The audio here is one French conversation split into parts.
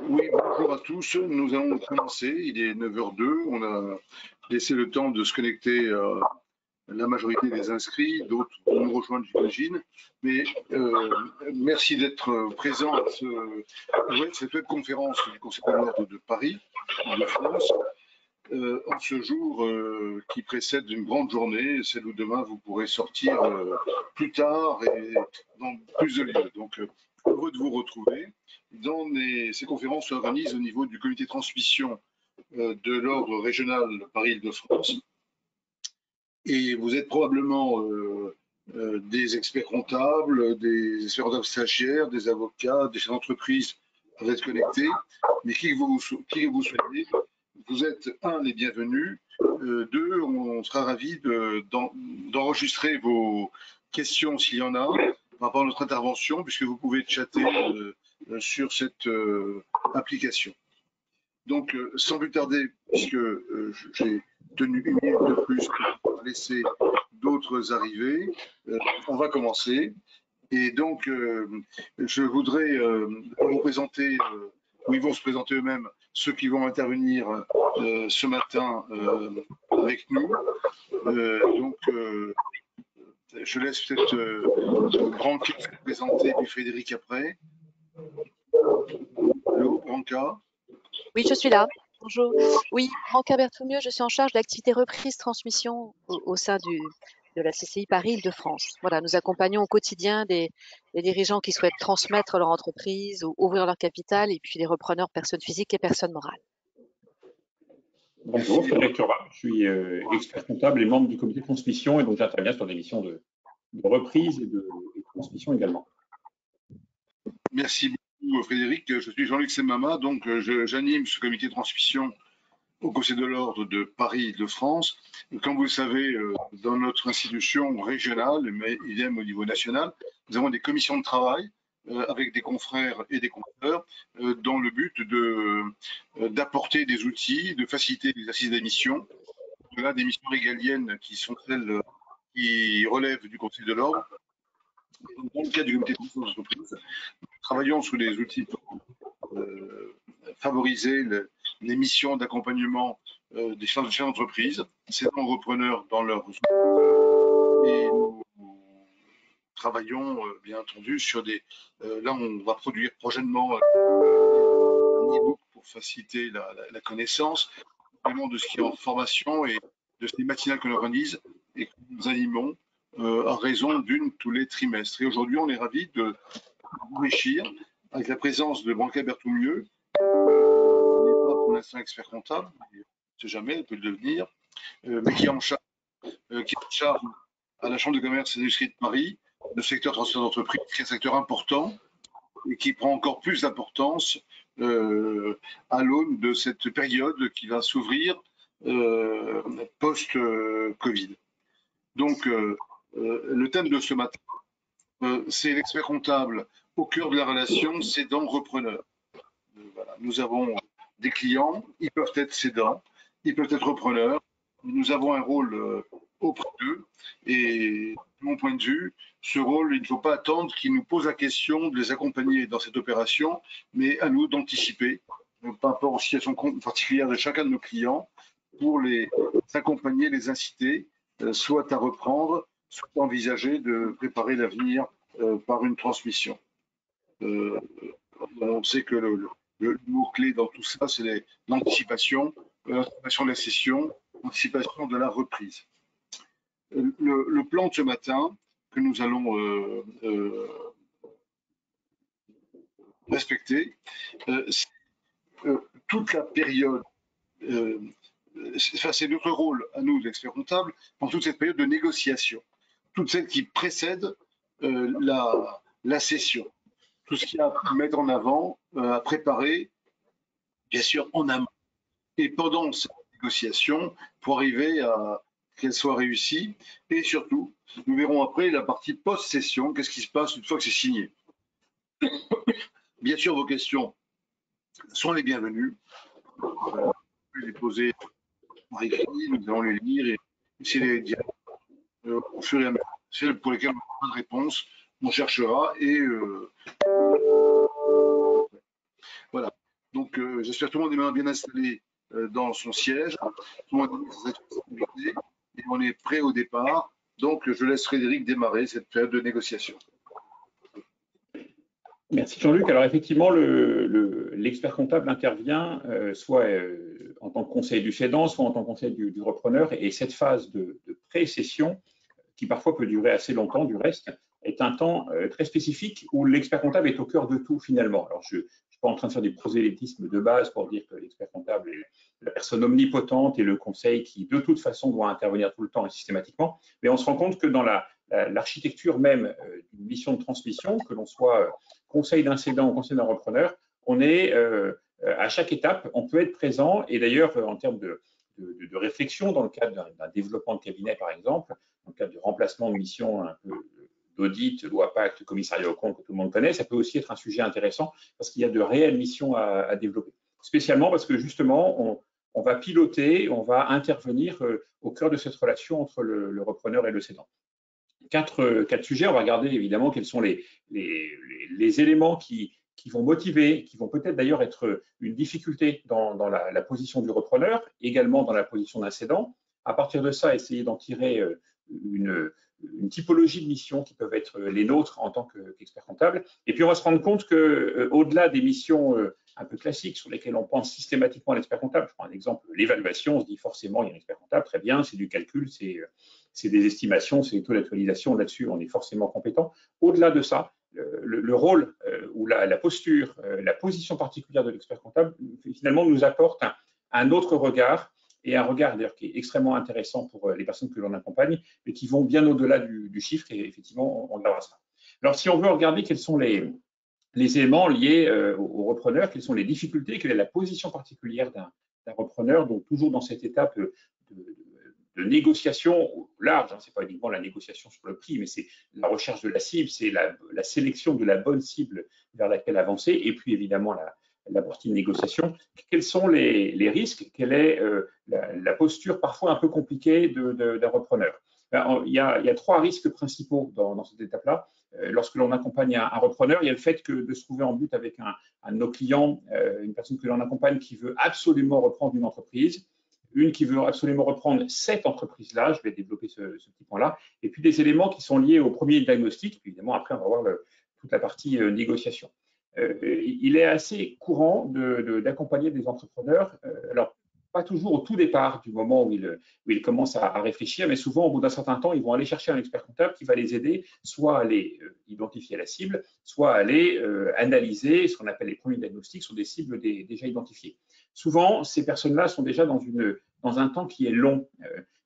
Oui, bonjour à tous. Nous allons commencer. Il est 9h02. On a laissé le temps de se connecter la majorité des inscrits. D'autres vont nous rejoindre, j'imagine. Mais merci d'être présent à cette web conférence du Conseil de l'Ordre de Paris, de France, en ce jour qui précède une grande journée, celle où demain vous pourrez sortir plus tard et dans plus de lieux. Donc, heureux de vous retrouver. Ces conférences s'organisent au niveau du comité de transmission de l'ordre régional Paris-Île-de-France. Et vous êtes probablement des experts comptables, des experts comptables stagiaires, des avocats, des chefs d'entreprise. Vous êtes connectés, mais qui que vous soyez, vous êtes les bienvenus. Deux, on sera ravis d'enregistrer vos questions s'il y en a par rapport à notre intervention, puisque vous pouvez chatter sur cette application. Donc, sans plus tarder, puisque j'ai tenu une minute de plus pour laisser d'autres arriver, on va commencer. Et donc, je voudrais vous présenter, ou ils vont se présenter eux-mêmes, ceux qui vont intervenir ce matin avec nous. Je laisse peut-être Branca se présenter, puis Frédéric après. Allô, Branca? Oui, je suis là. Bonjour. Oui, Branca Berthoumieux, je suis en charge de l'activité reprise transmission au sein de la CCI Paris-Île-de-France. Voilà, nous accompagnons au quotidien des dirigeants qui souhaitent transmettre leur entreprise ou ouvrir leur capital, et puis les repreneurs, personnes physiques et personnes morales. Bonjour, Frédéric Turba, je suis expert comptable et membre du comité de transmission, et donc j'interviens sur des missions de reprise et de transmission également. Merci beaucoup Frédéric. Je suis Jean-Luc Semama, donc j'anime ce comité de transmission au Conseil de l'Ordre de Paris-Île-de-France. Comme vous le savez, dans notre institution régionale, mais idem au niveau national, nous avons des commissions de travail avec des confrères et des confrères dans le but d'apporter des outils, de faciliter l'exercice des missions, des missions régaliennes qui sont celles qui relèvent du Conseil de l'Ordre. Dans le cadre du comité de transmission d'entreprise, nous travaillons sur des outils pour favoriser les missions d'accompagnement des chefs d'entreprise, ces repreneurs dans leur et nous travaillons bien entendu sur des là on va produire prochainement un e-book pour faciliter la connaissance vraiment de ce qui est en formation et de ces matinales qu'on organise et que nous animons à raison d'une tous les trimestres. Et aujourd'hui on est ravis de enrichir avec la présence de Branca Berthoumieux, pour l'instant expert comptable, on ne sait jamais, elle peut le devenir, mais qui est en charge à la Chambre de commerce et d'industrie de Paris, le secteur transfert d'entreprise, qui est un secteur important et qui prend encore plus d'importance à l'aune de cette période qui va s'ouvrir post-Covid. Donc, le thème de ce matin, c'est l'expert comptable au cœur de la relation cédant-repreneur. Voilà. Nous avons des clients, ils peuvent être cédants, ils peuvent être repreneurs. Nous avons un rôle auprès d'eux et, de mon point de vue, ce rôle, il ne faut pas attendre qu'ils nous posent la question de les accompagner dans cette opération, mais à nous d'anticiper par rapport aux situations particulières de chacun de nos clients pour les accompagner, les inciter, soit à reprendre, soit à envisager de préparer l'avenir par une transmission. On sait que le mot-clé dans tout ça, c'est l'anticipation, l'anticipation de la cession, l'anticipation de la reprise. Le plan de ce matin que nous allons respecter, c'est toute la période, c'est notre rôle à nous, l'expert comptable, dans toute cette période de négociation, toute celle qui précède la cession. Tout ce qu'il y a à mettre en avant, à préparer, bien sûr, en amont. Et pendant cette négociation, pour arriver à qu'elle soit réussie. Et surtout, nous verrons après la partie post-session, qu'est-ce qui se passe une fois que c'est signé. Bien sûr, vos questions sont les bienvenues. Vous pouvez les poser par écrit, nous allons les lire et essayer de les dire au fur et à mesure. Celles pour lesquelles on n'a pas de réponse, on cherchera et voilà. Donc, j'espère que tout le monde est bien installé dans son siège, tout le monde est dans sa responsabilité et on est prêt au départ. Donc, je laisse Frédéric démarrer cette période de négociation. Merci Jean-Luc. Alors effectivement, l'expert comptable intervient soit en tant que conseiller du cédant, soit en tant que conseiller du repreneur. Et cette phase de pré-cession, qui parfois peut durer assez longtemps du reste, est un temps très spécifique où l'expert comptable est au cœur de tout finalement. Alors je ne suis pas en train de faire du prosélytisme de base pour dire que l'expert comptable est la personne omnipotente et le conseil qui de toute façon doit intervenir tout le temps et systématiquement, mais on se rend compte que dans l'architecture même d'une mission de transmission, que l'on soit conseil d'un cédant ou conseil d'un repreneur, on est à chaque étape, on peut être présent et d'ailleurs en termes de réflexion dans le cadre d'un développement de cabinet par exemple, dans le cadre du remplacement de mission un peu d'audit, loi pacte, commissariat aux comptes que tout le monde connaît, ça peut aussi être un sujet intéressant parce qu'il y a de réelles missions à développer. Spécialement parce que justement, on va piloter, on va intervenir au cœur de cette relation entre le repreneur et le cédant. Quatre sujets, on va regarder évidemment quels sont les éléments qui vont motiver, qui vont peut-être d'ailleurs être une difficulté dans la position du repreneur, également dans la position d'un cédant. À partir de ça, essayer d'en tirer une typologie de missions qui peuvent être les nôtres en tant qu'expert comptable. Et puis, on va se rendre compte qu'au-delà des missions un peu classiques sur lesquelles on pense systématiquement à l'expert comptable, je prends un exemple, l'évaluation, on se dit forcément, il y a un expert comptable, très bien, c'est du calcul, c'est des estimations, c'est des taux d'actualisation, là-dessus, on est forcément compétent. Au-delà de ça, le rôle ou la posture, la position particulière de l'expert comptable, finalement, nous apporte un autre regard, et un regard d'ailleurs qui est extrêmement intéressant pour les personnes que l'on accompagne, mais qui vont bien au-delà du chiffre, et effectivement, on l'embrassera. Alors, si on veut regarder quels sont les éléments liés au repreneur, quelles sont les difficultés, quelle est la position particulière d'un repreneur, donc toujours dans cette étape de négociation large, hein, ce n'est pas uniquement la négociation sur le prix, mais c'est la recherche de la cible, c'est la sélection de la bonne cible vers laquelle avancer, et puis évidemment la partie de négociation. Quels sont les risques? Quelle est la posture parfois un peu compliquée d'un repreneur? Il y a trois risques principaux dans cette étape-là. Lorsque l'on accompagne un repreneur, il y a le fait de se trouver en but avec un de nos clients, une personne que l'on accompagne qui veut absolument reprendre une entreprise, une qui veut absolument reprendre cette entreprise-là, je vais développer ce petit point-là, et puis des éléments qui sont liés au premier diagnostic, puis évidemment après on va voir toute la partie négociation. Il est assez courant d'accompagner des entrepreneurs, alors pas toujours au tout départ du moment où ils commencent à réfléchir, mais souvent au bout d'un certain temps, ils vont aller chercher un expert comptable qui va les aider soit à aller identifier la cible, soit à aller analyser ce qu'on appelle les premiers diagnostics sur des cibles déjà identifiées. Souvent, ces personnes-là sont déjà dans un temps qui est long.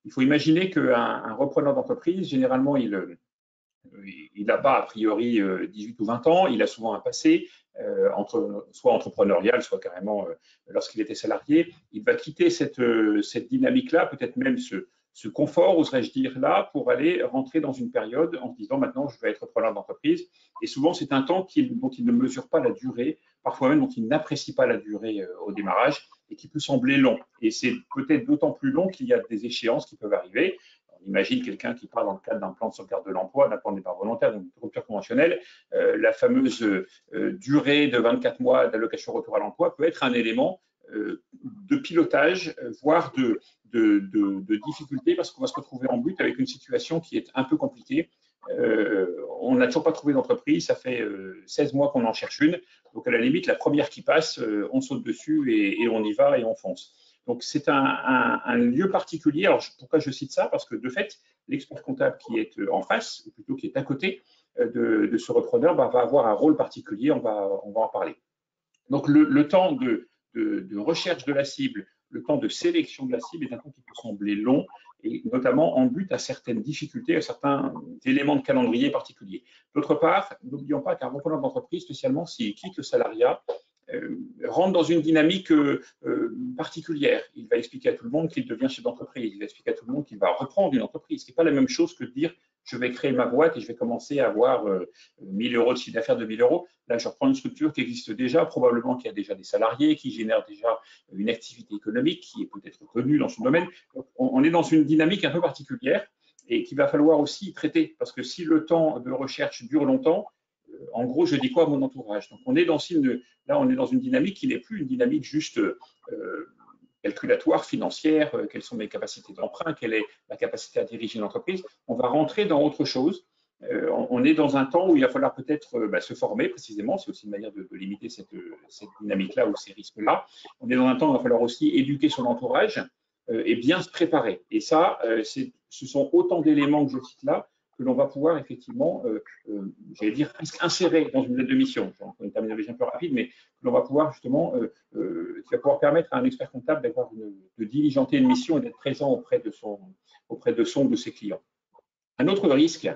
Il faut imaginer qu'un repreneur d'entreprise, généralement, il n'a pas a priori 18 ou 20 ans, il a souvent un passé, soit entrepreneurial, soit carrément lorsqu'il était salarié. Il va quitter cette dynamique-là, peut-être même ce confort, oserais-je dire là, pour aller rentrer dans une période en se disant maintenant je vais être repreneur d'entreprise. Et souvent c'est un temps dont il ne mesure pas la durée, parfois même dont il n'apprécie pas la durée au démarrage et qui peut sembler long. Et c'est peut-être d'autant plus long qu'il y a des échéances qui peuvent arriver. On imagine quelqu'un qui part dans le cadre d'un plan de sauvegarde de l'emploi, d'un plan de départ volontaire, donc de rupture conventionnelle. La fameuse durée de 24 mois d'allocation retour à l'emploi peut être un élément de pilotage, voire de difficulté, parce qu'on va se retrouver en but avec une situation qui est un peu compliquée. On n'a toujours pas trouvé d'entreprise, ça fait 16 mois qu'on en cherche une. Donc à la limite, la première qui passe, on saute dessus et on y va et on fonce. Donc, c'est un lieu particulier. Alors, pourquoi je cite ça? Parce que, de fait, l'expert comptable qui est en face, ou plutôt qui est à côté de ce repreneur, va avoir un rôle particulier. On va en parler. Donc, le temps de recherche de la cible, le temps de sélection de la cible est un temps qui peut sembler long, et notamment en but à certaines difficultés, à certains éléments de calendrier particuliers. D'autre part, n'oublions pas qu'un repreneur d'entreprise, spécialement s'il quitte le salariat, rentre dans une dynamique particulière. Il va expliquer à tout le monde qu'il devient chef d'entreprise. Il va expliquer à tout le monde qu'il va reprendre une entreprise. Ce n'est pas la même chose que de dire je vais créer ma boîte et je vais commencer à avoir 1000 euros de chiffre d'affaires, 2000 euros. Là, je reprends une structure qui existe déjà, probablement qui a déjà des salariés, qui génère déjà une activité économique qui est peut-être connue dans son domaine. Donc, on est dans une dynamique un peu particulière. et qu'il va falloir aussi traiter. Parce que si le temps de recherche dure longtemps, en gros, je dis quoi à mon entourage? Donc, on est dans une dynamique qui n'est plus une dynamique juste calculatoire, financière, quelles sont mes capacités d'emprunt, quelle est ma capacité à diriger une entreprise. On va rentrer dans autre chose. On est dans un temps où il va falloir peut-être se former précisément, c'est aussi une manière de limiter cette dynamique-là ou ces risques-là. On est dans un temps où il va falloir aussi éduquer son entourage et bien se préparer. Et ça, ce sont autant d'éléments que je cite là que l'on va pouvoir effectivement, j'allais dire, insérer dans une lettre de mission. C'est une terminologie un peu rapide, mais que l'on va pouvoir justement, qui va pouvoir permettre à un expert comptable de diligenter une mission et d'être présent auprès de de ses clients. Un autre risque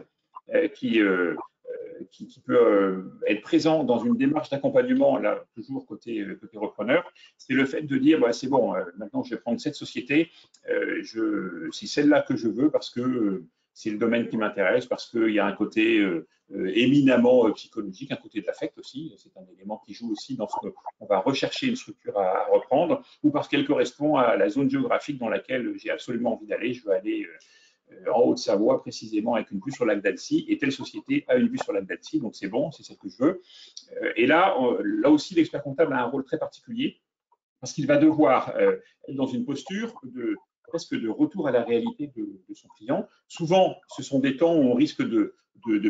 qui peut être présent dans une démarche d'accompagnement, là, toujours côté repreneur, c'est le fait de dire, c'est bon, maintenant je vais prendre cette société, c'est celle-là que je veux parce que c'est le domaine qui m'intéresse, parce qu'il y a un côté éminemment psychologique, un côté de l'affect aussi, c'est un élément qui joue aussi dans ce qu'on va rechercher une structure à reprendre, ou parce qu'elle correspond à la zone géographique dans laquelle j'ai absolument envie d'aller, je veux aller en Haute-Savoie, précisément avec une vue sur le lac d'Annecy, et telle société a une vue sur le lac d'Annecy, donc c'est bon, c'est celle que je veux. Et là aussi, l'expert comptable a un rôle très particulier, parce qu'il va devoir être dans une posture presque de retour à la réalité de son client. Souvent, ce sont des temps où on risque de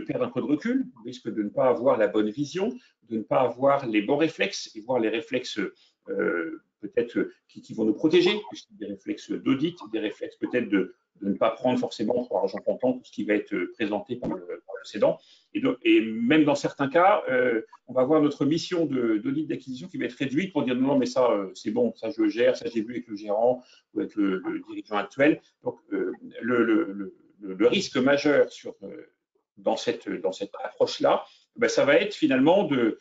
perdre un peu de recul, on risque de ne pas avoir la bonne vision, de ne pas avoir les bons réflexes, et voir les réflexes peut-être qui vont nous protéger, des réflexes d'audit, des réflexes peut-être de ne pas prendre forcément pour argent comptant tout ce qui va être présenté par le cédant. Et même dans certains cas, on va avoir notre mission d'audit d'acquisition qui va être réduite pour dire non, mais ça, c'est bon, ça je le gère, ça j'ai vu avec le gérant ou avec le dirigeant actuel. Donc, le risque majeur dans cette approche-là, ça va être finalement de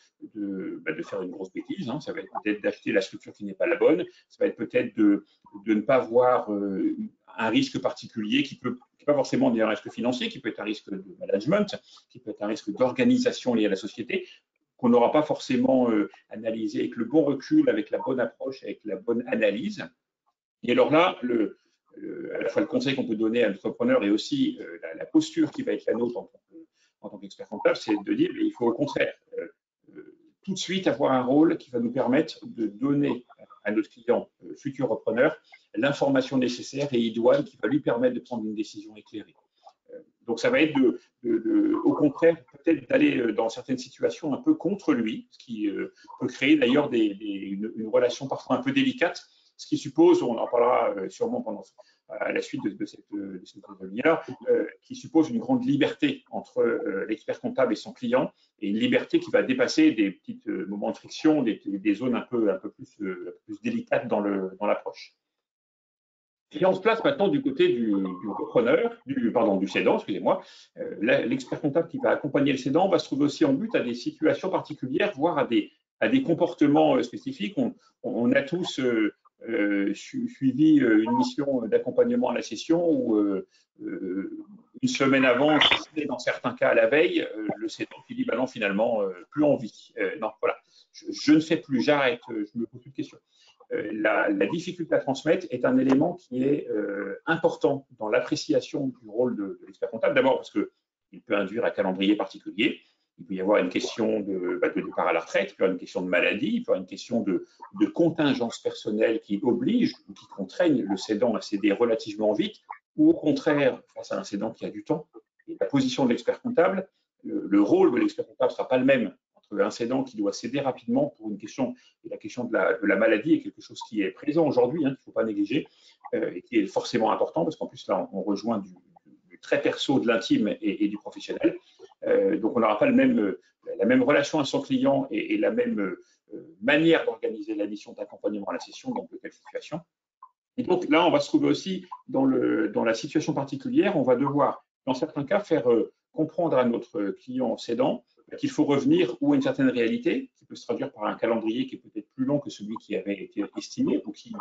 faire une grosse bêtise. Hein. Ça va être peut-être d'acheter la structure qui n'est pas la bonne. Ça va être peut-être de ne pas voir un risque particulier qui peut pas forcément dire un risque financier, qui peut être un risque de management, qui peut être un risque d'organisation lié à la société, qu'on n'aura pas forcément analysé avec le bon recul, avec la bonne approche, avec la bonne analyse. Et alors là, à la fois le conseil qu'on peut donner à l'entrepreneur et aussi la posture qui va être la nôtre en tant qu'expert comptable, c'est de dire qu'il faut au contraire tout de suite avoir un rôle qui va nous permettre de donner à notre client futur repreneur l'information nécessaire et idoine qui va lui permettre de prendre une décision éclairée. Donc ça va être au contraire peut-être d'aller dans certaines situations un peu contre lui, ce qui peut créer d'ailleurs une relation parfois un peu délicate, ce qui suppose, on en parlera sûrement à la suite de cette demi-heure, qui suppose une grande liberté entre l'expert comptable et son client, et une liberté qui va dépasser des petits moments de friction, des zones un peu plus délicates dans l'approche. Si on se place maintenant du côté du repreneur, du cédant, excusez-moi, l'expert comptable qui va accompagner le cédant va se trouver aussi en but à des situations particulières, voire à des comportements spécifiques. On a tous suivi une mission d'accompagnement à la cession où une semaine avant, dans certains cas à la veille, le cédant qui dit non, finalement, plus envie. Non, voilà, je ne fais plus, j'arrête, je me pose plus de questions. La difficulté à transmettre est un élément qui est important dans l'appréciation du rôle de l'expert comptable. D'abord parce qu'il peut induire un calendrier particulier. Il peut y avoir une question de départ à la retraite, il peut y avoir une question de maladie, il peut y avoir une question de contingence personnelle qui oblige ou qui contraigne le cédant à céder relativement vite, ou au contraire, face à un cédant qui a du temps. Et la position de l'expert comptable, le rôle de l'expert comptable ne sera pas le même entre un cédant qui doit céder rapidement pour une question, et la question de la maladie est quelque chose qui est présent aujourd'hui, qu'il ne faut pas négliger, et qui est forcément important, parce qu'en plus là, on rejoint du très perso, de l'intime et du professionnel. Donc, on n'aura pas la même relation à son client et la même manière d'organiser la mission d'accompagnement à la session dans de telles situations. Et donc, là, on va se trouver aussi dans la situation particulière. On va devoir, dans certains cas, faire comprendre à notre client cédant qu'il faut revenir ou à une certaine réalité, qui peut se traduire par un calendrier qui est peut-être plus long que celui qui avait été estimé ou qui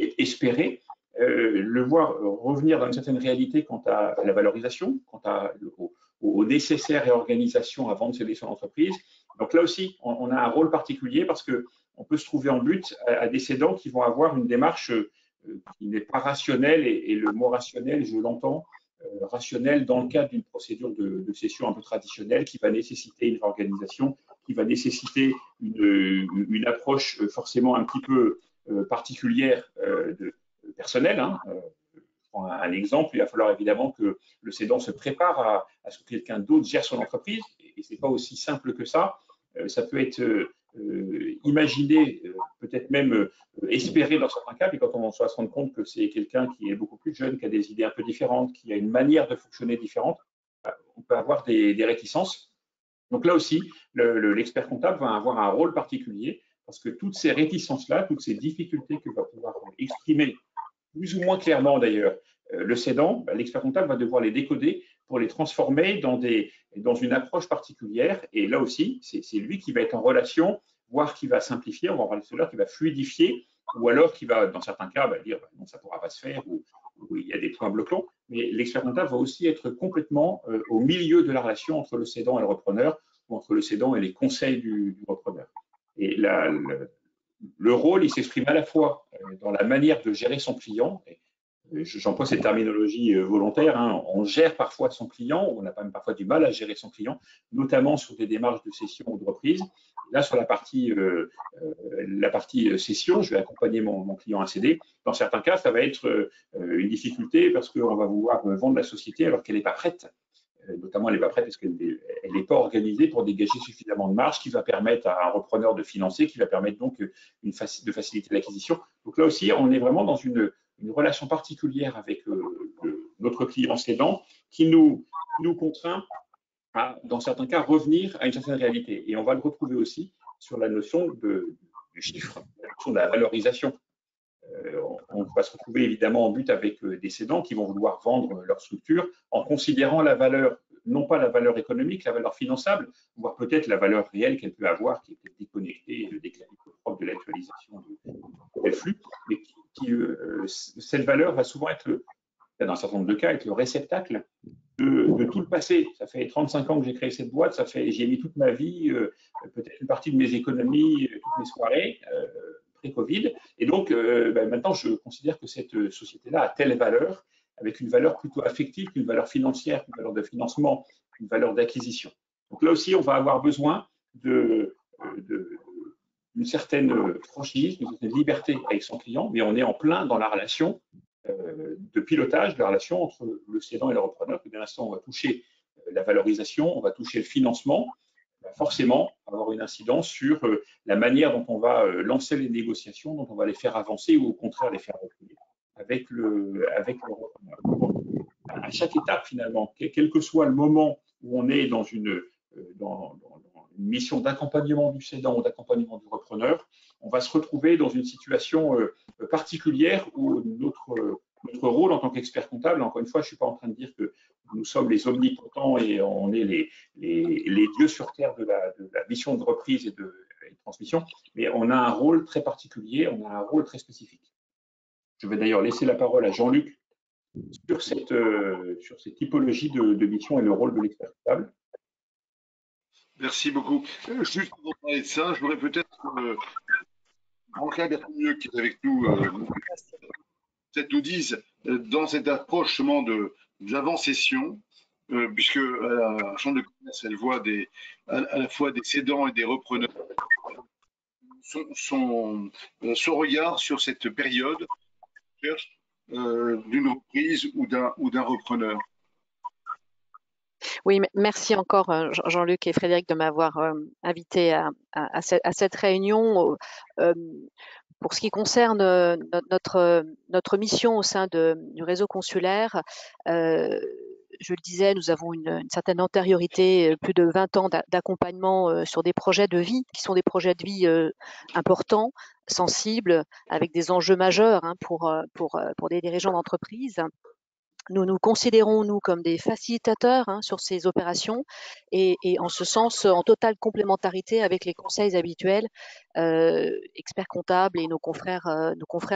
est espéré. Le voir revenir dans une certaine réalité quant à la valorisation, quant aux nécessaires réorganisations avant de céder son entreprise. Donc là aussi, on a un rôle particulier parce qu'on peut se trouver en but à des cédants qui vont avoir une démarche qui n'est pas rationnelle, et le mot rationnel, je l'entends, rationnelle dans le cadre d'une procédure de cession un peu traditionnelle qui va nécessiter une réorganisation, qui va nécessiter une approche forcément un petit peu particulière personnelle. Hein. Je prends un exemple, il va falloir évidemment que le cédant se prépare à ce que quelqu'un d'autre gère son entreprise, et ce n'est pas aussi simple que ça. Ça peut être imaginé, peut-être même espéré dans certains cas, mais quand on va se rendre compte que c'est quelqu'un qui est beaucoup plus jeune, qui a des idées un peu différentes, qui a une manière de fonctionner différente, on peut avoir des réticences. Donc là aussi, l'expert comptable va avoir un rôle particulier parce que toutes ces réticences-là, toutes ces difficultés que va pouvoir exprimer plus ou moins clairement d'ailleurs le cédant, l'expert comptable va devoir les décoder pour les transformer dans une approche particulière. Et là aussi, c'est lui qui va être en relation, voire qui va simplifier, on va en parler tout à l'heure, qui va fluidifier, ou alors qui va, dans certains cas, dire non, ça ne pourra pas se faire, ou il y a des points bloquants. Mais l'expert comptable va aussi être complètement au milieu de la relation entre le cédant et le repreneur, ou entre le cédant et les conseils du repreneur. Et le rôle, il s'exprime à la fois dans la manière de gérer son client. J'emploie cette terminologie volontaire. Hein. On gère parfois son client, on a même parfois du mal à gérer son client, notamment sur des démarches de cession ou de reprise. Là, sur la partie cession, je vais accompagner mon client à céder. Dans certains cas, ça va être une difficulté parce qu'on va vouloir vendre la société alors qu'elle n'est pas prête. Notamment, elle n'est pas prête parce qu'elle n'est pas organisée pour dégager suffisamment de marge qui va permettre à un repreneur de financer, qui va permettre donc de faciliter l'acquisition. Donc là aussi, on est vraiment dans une relation particulière avec notre client cédant qui nous contraint à, dans certains cas, revenir à une certaine réalité. Et on va le retrouver aussi sur la notion du chiffre, la notion de la valorisation. On va se retrouver évidemment en but avec des cédants qui vont vouloir vendre leur structure en considérant la valeur, non pas la valeur économique, la valeur finançable, voire peut-être la valeur réelle qu'elle peut avoir, qui est peut-être déconnectée des propres de l'actualisation des flux, mais cette valeur va souvent être, dans un certain nombre de cas, être le réceptacle de tout le passé. Ça fait 35 ans que j'ai créé cette boîte, j'ai mis toute ma vie, peut-être une partie de mes économies, toutes mes soirées, pré-Covid. Et donc, maintenant, je considère que cette société-là a telle valeur, avec une valeur plutôt affective qu'une valeur financière, une valeur de financement, une valeur d'acquisition. Donc là aussi, on va avoir besoin d'une certaine franchise, d'une certaine liberté avec son client, mais on est en plein dans la relation de pilotage, de la relation entre le cédant et le repreneur. Dès l'instant, on va toucher la valorisation, on va toucher le financement, forcément avoir une incidence sur la manière dont on va lancer les négociations, dont on va les faire avancer ou au contraire les faire reculer avec le repreneur. À chaque étape, finalement, quel que soit le moment où on est dans une mission d'accompagnement du cédant ou d'accompagnement du repreneur, on va se retrouver dans une situation particulière où notre rôle en tant qu'expert comptable, encore une fois, je ne suis pas en train de dire que nous sommes les omnipotents et on est les dieux sur terre de la mission de reprise et de transmission, mais on a un rôle très particulier, on a un rôle très spécifique. Je vais d'ailleurs laisser la parole à Jean-Luc sur cette typologie de mission et le rôle de l'expert comptable. Merci beaucoup. Juste pour parler de ça, je voudrais peut-être Branca Berthomieux qui est avec nous, peut-être nous dise dans cette approche justement de l'avant-cession, puisque à la Chambre de commerce, elle voit à la fois des cédants et des repreneurs, son regard sur cette période d'une reprise ou d'un repreneur. Oui, merci encore Jean-Luc et Frédéric de m'avoir invité à cette réunion. Pour ce qui concerne notre mission au sein du réseau consulaire, je le disais, nous avons une certaine antériorité, plus de 20 ans d'accompagnement sur des projets de vie, qui sont des projets de vie importants, sensibles, avec des enjeux majeurs pour des dirigeants d'entreprise. Nous nous considérons, nous, comme des facilitateurs sur ces opérations et en ce sens, en totale complémentarité avec les conseils habituels, experts comptables et nos confrères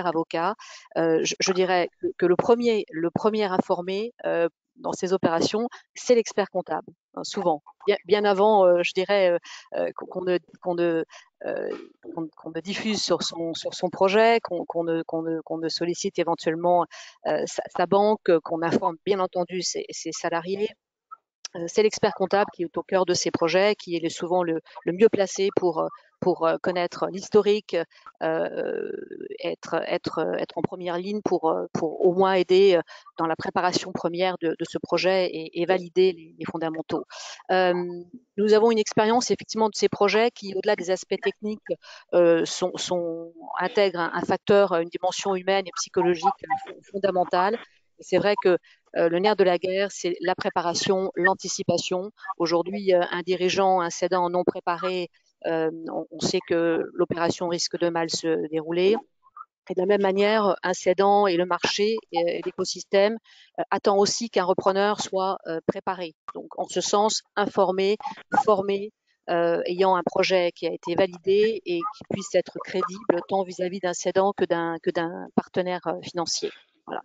avocats. Je dirais que le premier informé dans ces opérations, c'est l'expert comptable. souvent, bien avant, je dirais, qu'on ne diffuse sur son projet, qu'on ne sollicite éventuellement sa banque, qu'on informe bien entendu ses salariés. C'est l'expert comptable qui est au cœur de ces projets, qui est souvent le mieux placé pour connaître l'historique, être en première ligne pour au moins aider dans la préparation première de ce projet et valider les fondamentaux. Nous avons une expérience effectivement de ces projets qui, au-delà des aspects techniques, intègrent un facteur, une dimension humaine et psychologique fondamentale. C'est vrai que le nerf de la guerre, c'est la préparation, l'anticipation. Aujourd'hui, un dirigeant, un cédant non préparé, on sait que l'opération risque de mal se dérouler. Et de la même manière, un cédant et le marché et l'écosystème attend aussi qu'un repreneur soit préparé. Donc, en ce sens, informé, formé, ayant un projet qui a été validé et qui puisse être crédible tant vis-à-vis d'un cédant que d'un partenaire financier. Voilà.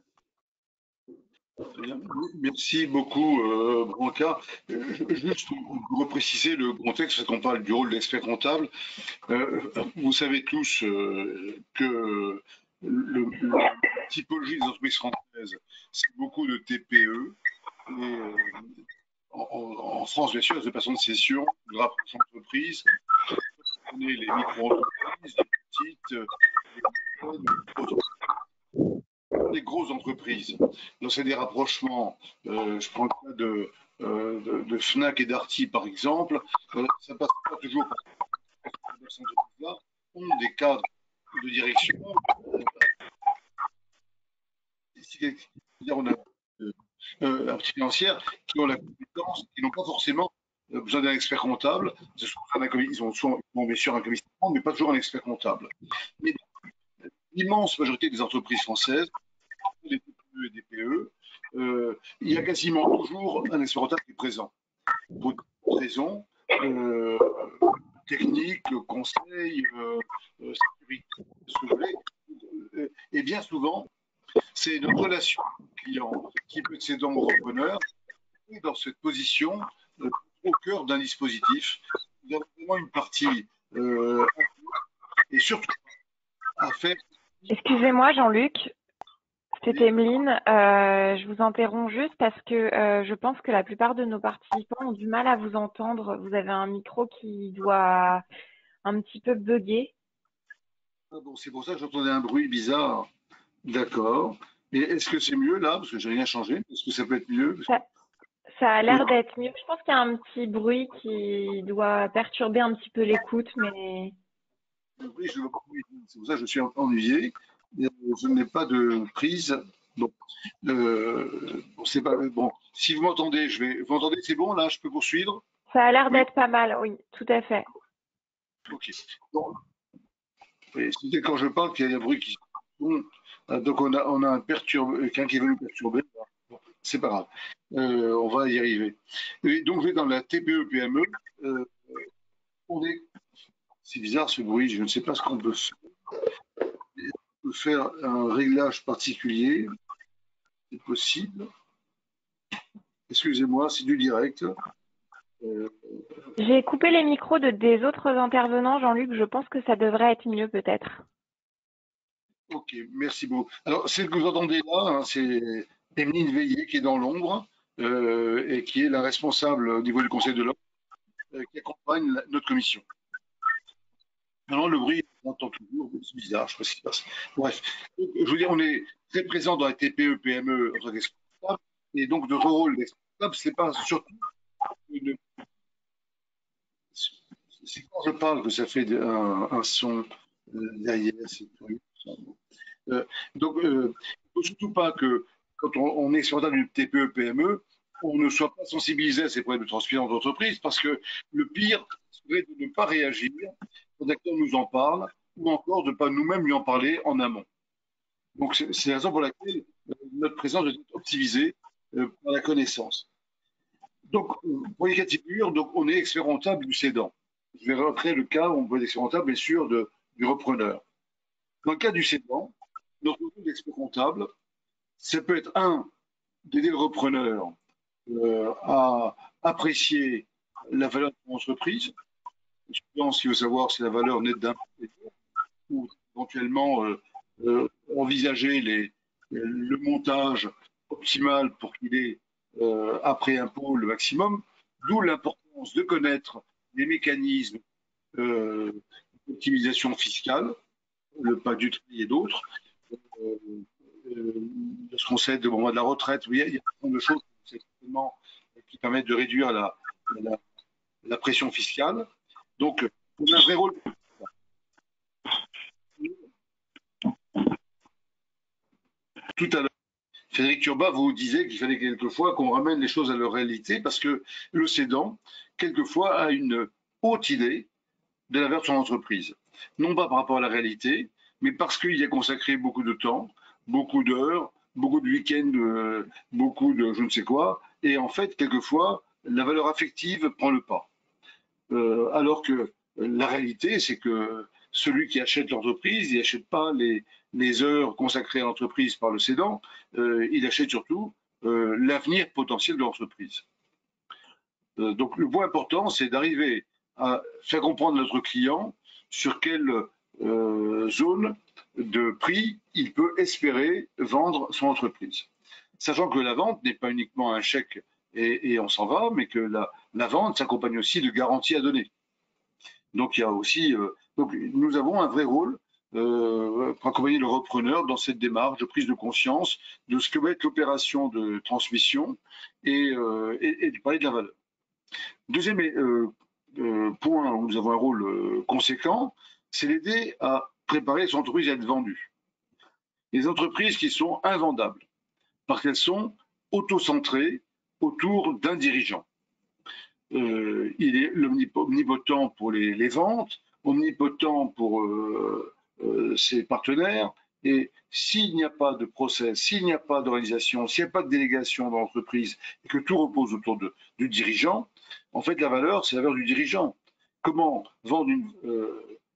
Merci beaucoup, Branca. Juste pour repréciser le contexte, parce qu'on parle du rôle d'expert comptable. Vous savez tous que la typologie des entreprises françaises, c'est beaucoup de TPE. Et, en France, bien sûr, des façons de cession, de rapprochement d'entreprises. On connaît les micro-entreprises, les petites, les grosses entreprises. Donc, c'est des rapprochements. Je prends le cas de Fnac et Darty, par exemple. Ça passe pas toujours par ces entreprises-là ont des cadres de direction. On a financière qui ont la compétence, qui n'ont pas forcément besoin d'un expert comptable. Ils ont bien sûr un commissaire, mais pas toujours un expert comptable. Mais l'immense majorité des entreprises françaises, des TPE et des PE, il y a quasiment toujours un expert comptable qui est présent. Pour des raisons techniques, conseils, sécurité, ce que vous voulez. Et bien souvent, c'est notre relation client qui peut être cédant ou repreneur et dans cette position au cœur d'un dispositif. Nous avons vraiment une partie et surtout à faire. Excusez-moi Jean-Luc, c'est Emeline. Je vous interromps juste parce que je pense que la plupart de nos participants ont du mal à vous entendre. Vous avez un micro qui doit un petit peu bugger. Ah bon, c'est pour ça que j'entendais un bruit bizarre. D'accord. Et est-ce que c'est mieux là? Parce que j'ai rien changé. Est-ce que ça peut être mieux? Ça a l'air d'être mieux. Je pense qu'il y a un petit bruit qui doit perturber un petit peu l'écoute, mais... Oui, c'est pour ça que je suis ennuyé. Je n'ai pas de prise. Bon, c'est pas bon. Si vous m'entendez, Vous m'entendez? C'est bon là? Je peux poursuivre? Ça a l'air d'être pas mal, oui, tout à fait. Ok. Bon. C'était quand je parle qu'il y a un bruit qui. Bon. Donc on a quelqu'un qui veut nous perturber. Bon, c'est pas grave. On va y arriver. Et donc je vais dans la TPE-PME. C'est bizarre ce bruit. Je ne sais pas ce qu'on peut faire. On peut faire un réglage particulier. C'est possible. Excusez-moi, c'est du direct. J'ai coupé les micros des autres intervenants, Jean-Luc. Je pense que ça devrait être mieux peut-être. Ok, merci beaucoup. Alors, celle que vous entendez là, hein, c'est Emeline Veillé qui est dans l'ombre et qui est la responsable au niveau du Conseil de l'Ordre qui accompagne notre commission. Maintenant, le bruit, on entend toujours, c'est bizarre, je ne sais pas ce qui se passe. Bref, donc, je veux dire, on est très présent dans la TPE, PME en tant qu'expert comptable, et donc notre rôle d'expert comptable, c'est pas surtout c'est quand je parle que ça fait un son derrière, c'est curieux. Donc, il ne faut surtout pas que, quand on est sur d'une TPE, PME, on ne soit pas sensibilisé à ces problèmes de transmission d'entreprise, parce que le pire serait de ne pas réagir quand acteur nous en parle, ou encore de ne pas nous-mêmes lui en parler en amont. Donc, c'est la raison pour laquelle notre présence doit être optimisée par la connaissance. Donc, pour les cas de figure, donc, on est expert comptable du cédant. Je vais rentrer le cas où on peut être expert comptable, bien sûr, du repreneur. Dans le cas du cédant, notre rôle d'expert comptable, ça peut être d'aider le repreneur à apprécier la valeur de son entreprise. Ce qu'il veut savoir, c'est la valeur nette d'impôt, ou éventuellement envisager le montage optimal pour qu'il ait, après impôt, le maximum. D'où l'importance de connaître les mécanismes d'optimisation fiscale, le pas du tri et d'autres, de ce qu'on sait au moment de la retraite. Il y a plein de choses qui permettent de réduire la pression fiscale. Donc, on a un vrai rôle. Tout à l'heure, Frédéric Turbat vous disait qu'il fallait quelquefois qu'on ramène les choses à leur réalité, parce que le cédant, quelquefois, a une haute idée de la valeur de son entreprise. Non pas par rapport à la réalité, mais parce qu'il y a consacré beaucoup de temps, beaucoup d'heures, beaucoup de week-ends, beaucoup de je ne sais quoi. Et en fait, quelquefois, la valeur affective prend le pas. Alors que la réalité, c'est que celui qui achète l'entreprise, il n'achète pas les heures consacrées à l'entreprise par le cédant, il achète surtout l'avenir potentiel de l'entreprise. Donc le point important, c'est d'arriver à faire comprendre à notre client sur quelle zone de prix il peut espérer vendre son entreprise. Sachant que la vente n'est pas uniquement un chèque et on s'en va, mais que la vente s'accompagne aussi de garanties à donner. Donc il y a aussi, donc nous avons un vrai rôle pour accompagner le repreneur dans cette démarche de prise de conscience de ce que va être l'opération de transmission et de parler de la valeur. Deuxième point où nous avons un rôle conséquent, c'est d'aider à préparer son entreprise à être vendue. Les entreprises qui sont invendables, parce qu'elles sont auto-centrées autour d'un dirigeant. Il est omnipotent pour les ventes, omnipotent pour ses partenaires, et s'il n'y a pas de process, s'il n'y a pas d'organisation, s'il n'y a pas de délégation dans l'entreprise, et que tout repose autour du dirigeant, en fait, la valeur, c'est la valeur du dirigeant. Comment vendre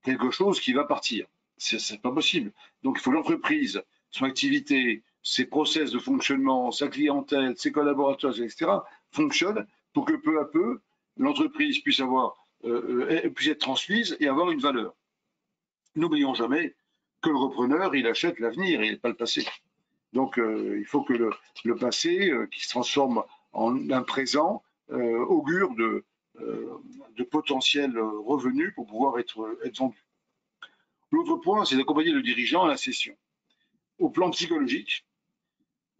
quelque chose qui va partir? C'est pas possible. Donc, il faut que l'entreprise, son activité, ses process de fonctionnement, sa clientèle, ses collaborateurs, etc., fonctionnent pour que peu à peu, l'entreprise puisse être transmise et avoir une valeur. N'oublions jamais que le repreneur, il achète l'avenir, il n'est pas le passé. Donc, il faut que le passé, qui se transforme en un présent, augure de potentiels revenus pour pouvoir être vendu. L'autre point, c'est d'accompagner le dirigeant à la cession. Au plan psychologique,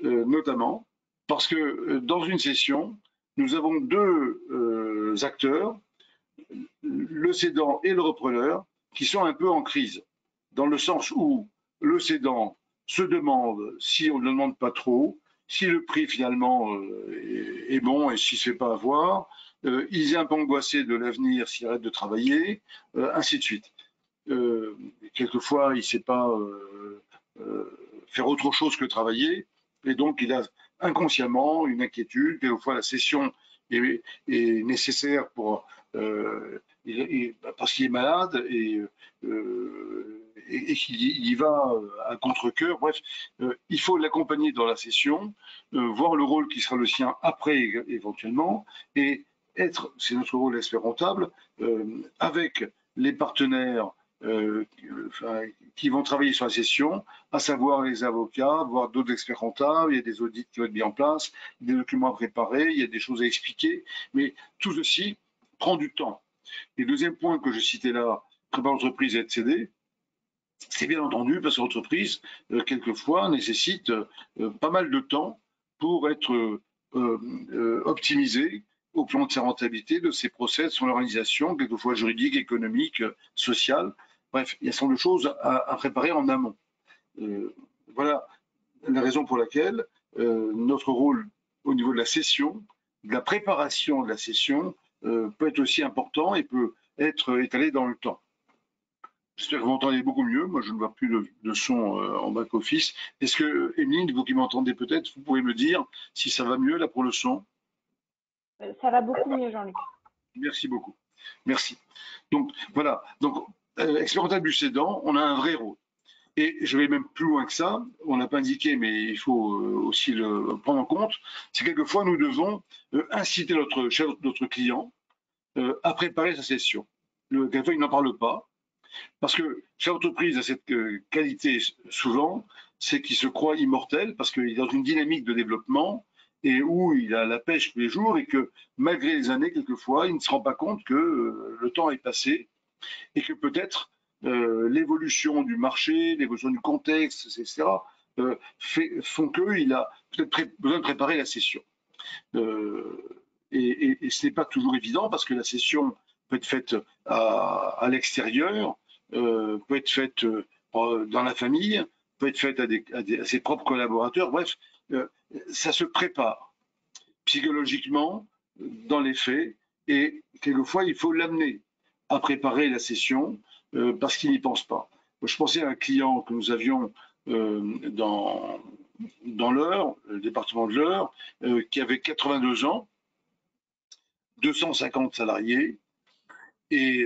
notamment, parce que dans une cession, nous avons deux acteurs, le cédant et le repreneur, qui sont un peu en crise, dans le sens où le cédant se demande si on ne le demande pas trop, si le prix finalement est bon et s'il ne se fait pas avoir, il est un peu angoissé de l'avenir s'il arrête de travailler, ainsi de suite. Quelquefois, il ne sait pas faire autre chose que travailler, et donc il a inconsciemment une inquiétude. Quelquefois, la cession est nécessaire parce qu'il est malade et qu'il y va à contre-cœur. Bref, il faut l'accompagner dans la cession, voir le rôle qui sera le sien après éventuellement, et c'est notre rôle d'expert comptable, avec les partenaires qui vont travailler sur la cession, à savoir les avocats, voire d'autres experts comptables. Il y a des audits qui vont être mis en place, des documents à préparer, il y a des choses à expliquer, mais tout ceci prend du temps. Et deuxième point que je citais là, préparer l'entreprise à être cédée, c'est bien entendu parce que l'entreprise, quelquefois, nécessite pas mal de temps pour être optimisée au plan de sa rentabilité, de ses process, son organisation, quelquefois juridique, économique, sociale. Bref, il y a tant de choses à préparer en amont. Voilà la raison pour laquelle notre rôle au niveau de la cession, de la préparation de la cession, peut être aussi important et peut être étalé dans le temps. J'espère que vous m'entendez beaucoup mieux. Moi, je ne vois plus de son en back-office. Est-ce que, Emeline, vous qui m'entendez peut-être, vous pouvez me dire si ça va mieux là pour le son? Ça va beaucoup mieux, Jean-Luc. Merci beaucoup. Merci. Donc, voilà. Donc, expert comptable du cédant, on a un vrai rôle. Et je vais même plus loin que ça, on n'a pas indiqué, mais il faut aussi le prendre en compte, c'est quelquefois nous devons inciter notre client à préparer sa session. Quelquefois, il n'en parle pas, parce que chaque entreprise a cette qualité souvent, c'est qu'il se croit immortel, parce qu'il est dans une dynamique de développement, et où il a la pêche tous les jours, et que malgré les années, quelquefois, il ne se rend pas compte que le temps est passé, et que peut-être l'évolution du marché, l'évolution du contexte, etc., font qu'il a peut-être besoin de préparer la session. Et ce n'est pas toujours évident parce que la session peut être faite à l'extérieur, peut être faite dans la famille, peut être faite à ses propres collaborateurs. Bref, ça se prépare psychologiquement dans les faits et quelquefois il faut l'amener à préparer la session parce qu'il n'y pense pas. Je pensais à un client que nous avions dans l'Eure, le département de l'Eure, qui avait 82 ans, 250 salariés, et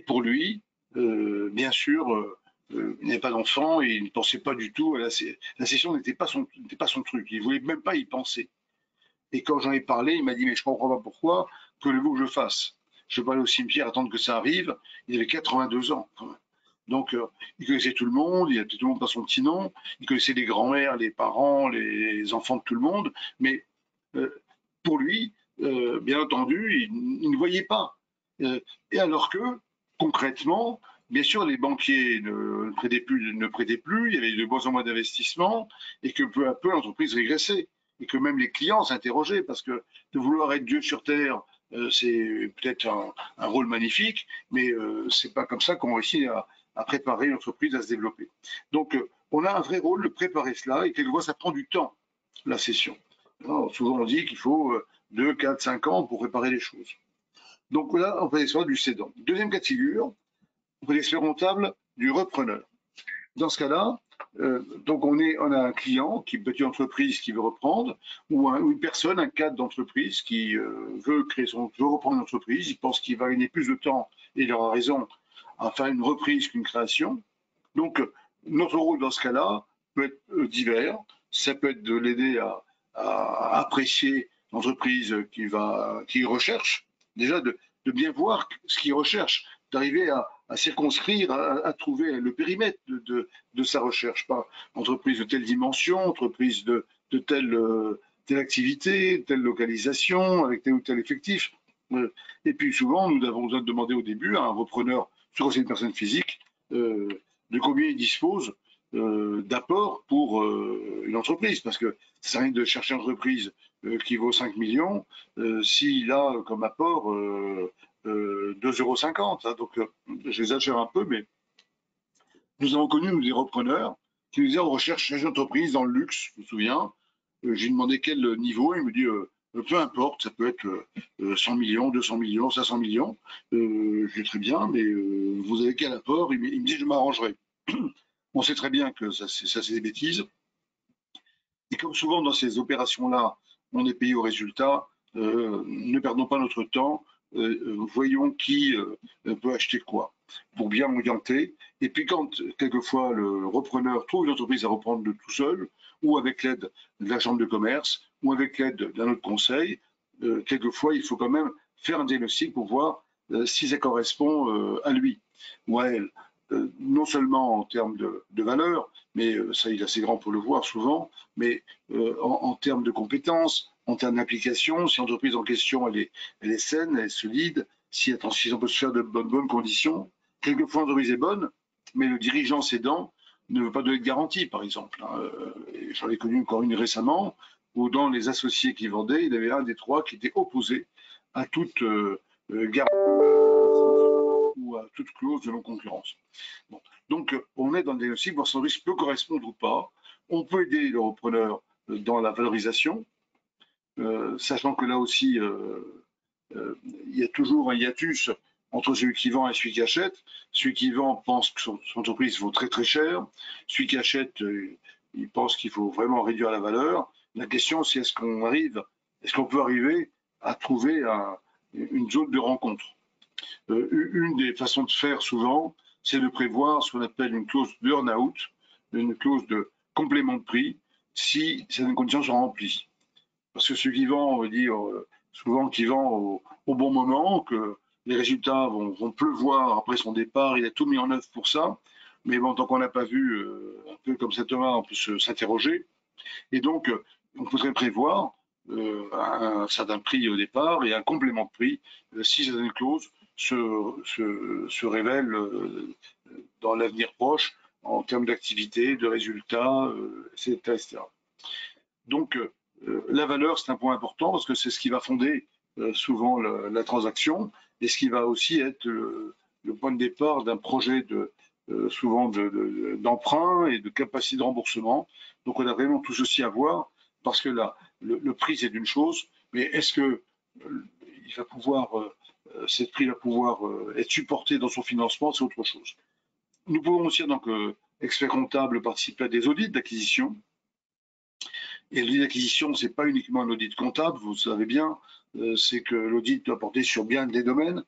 pour lui, bien sûr, il n'avait pas d'enfant et il ne pensait pas du tout à la session n'était pas son truc, il ne voulait même pas y penser. Et quand j'en ai parlé, il m'a dit mais je ne comprends pas pourquoi, que voulez-vous que je fasse? Je ne vais pas aller au cimetière attendre que ça arrive. Il avait 82 ans quand même. Donc, il connaissait tout le monde, il appelait tout le monde par son petit nom, il connaissait les grands-mères, les parents, les enfants de tout le monde, mais pour lui, bien entendu, il ne voyait pas. Et alors que, concrètement, bien sûr, les banquiers ne prêtaient plus, il y avait de moins en moins d'investissements, et que peu à peu, l'entreprise régressait, et que même les clients s'interrogeaient, parce que de vouloir être Dieu sur Terre, c'est peut-être un rôle magnifique, mais c'est pas comme ça qu'on réussit à préparer une entreprise à se développer. Donc, on a un vrai rôle de préparer cela, et quelquefois, ça prend du temps, la session. Alors, souvent, on dit qu'il faut 2, 4, 5 ans pour préparer les choses. Donc là, on fait l'expérience du cédant. Deuxième cas de figure, on fait l'expérience comptable du repreneur. Dans ce cas-là, donc on a un client qui est une petite entreprise qui veut reprendre, ou une personne, un cadre d'entreprise qui veut reprendre une entreprise, il pense qu'il va gagner plus de temps, et il aura raison, à faire une reprise qu'une création. Donc, notre rôle dans ce cas-là peut être divers. Ça peut être de l'aider à apprécier l'entreprise qu'il recherche, déjà de bien voir ce qu'il recherche, d'arriver à circonscrire, à trouver le périmètre de sa recherche. Pas entreprise de telle dimension, entreprise de telle activité, telle localisation, avec tel ou tel effectif. Et puis souvent, nous avons besoin de demander au début à un repreneur, surtout si c'est une personne physique, de combien il dispose d'apport pour une entreprise. Parce que ça sert à rien de chercher une entreprise qui vaut 5 millions s'il a comme apport 2,50 €. Hein. Donc, j'exagère un peu, mais nous avons connu, nous, des repreneurs qui nous disaient on recherche une entreprise dans le luxe, je me souviens. J'ai demandé quel niveau, il me dit peu importe, ça peut être 100 millions, 200 millions, 500 millions. Je dis très bien, mais vous avez quel apport? Il me dit je m'arrangerai. On sait très bien que ça c'est des bêtises. Et comme souvent dans ces opérations-là, on est payé au résultat, ne perdons pas notre temps, voyons qui peut acheter quoi, pour bien orienter. Et puis quand, quelquefois, le repreneur trouve une entreprise à reprendre de tout seul, ou avec l'aide de la chambre de commerce, ou avec l'aide d'un autre conseil, quelquefois, il faut quand même faire un diagnostic pour voir si ça correspond à lui ou à elle. Non seulement en termes de valeur, mais ça il est assez grand pour le voir souvent, mais en termes de compétences, en termes d'application, si l'entreprise en question elle est saine, elle est solide, si on peut se faire de bonnes conditions. Quelquefois l'entreprise est bonne, mais le dirigeant cédant ne veut pas donner de garantie, par exemple. J'en ai connu encore une récemment, où dans les associés qui vendaient, il y avait un des trois qui était opposé à toute garantie ou à toute clause de non-concurrence. Bon. Donc, on est dans le diagnostic, voir si le risque peut correspondre ou pas. On peut aider le repreneur dans la valorisation, sachant que là aussi, il y a toujours un hiatus entre celui qui vend et celui qui achète. Celui qui vend pense que son entreprise vaut très très cher. Celui qui achète, il pense qu'il faut vraiment réduire la valeur. La question, c'est est-ce qu'on peut arriver à trouver une zone de rencontre. Une des façons de faire souvent, c'est de prévoir ce qu'on appelle une clause de earn-out, une clause de complément de prix, si certaines conditions sont remplies. Parce que celui qui vend, on veut dire, souvent qui vend au bon moment, que les résultats vont pleuvoir après son départ, il a tout mis en œuvre pour ça. Mais bon, tant qu'on n'a pas vu, un peu comme ça Thomas, on peut s'interroger. Et donc, on faudrait prévoir un certain prix au départ et un complément de prix si certaines clauses se révèlent dans l'avenir proche en termes d'activité, de résultats, etc. Donc, la valeur, c'est un point important parce que c'est ce qui va fonder souvent la transaction et ce qui va aussi être le point de départ d'un projet souvent d'emprunt et de capacité de remboursement. Donc, on a vraiment tout ceci à voir parce que là, le prix, c'est une chose, mais est-ce que cette prix va pouvoir être supporté dans son financement, c'est autre chose. Nous pouvons aussi, donc, experts comptables, participer à des audits d'acquisition. Et l'audit d'acquisition, ce n'est pas uniquement un audit comptable, vous le savez bien, c'est que l'audit doit porter sur bien des domaines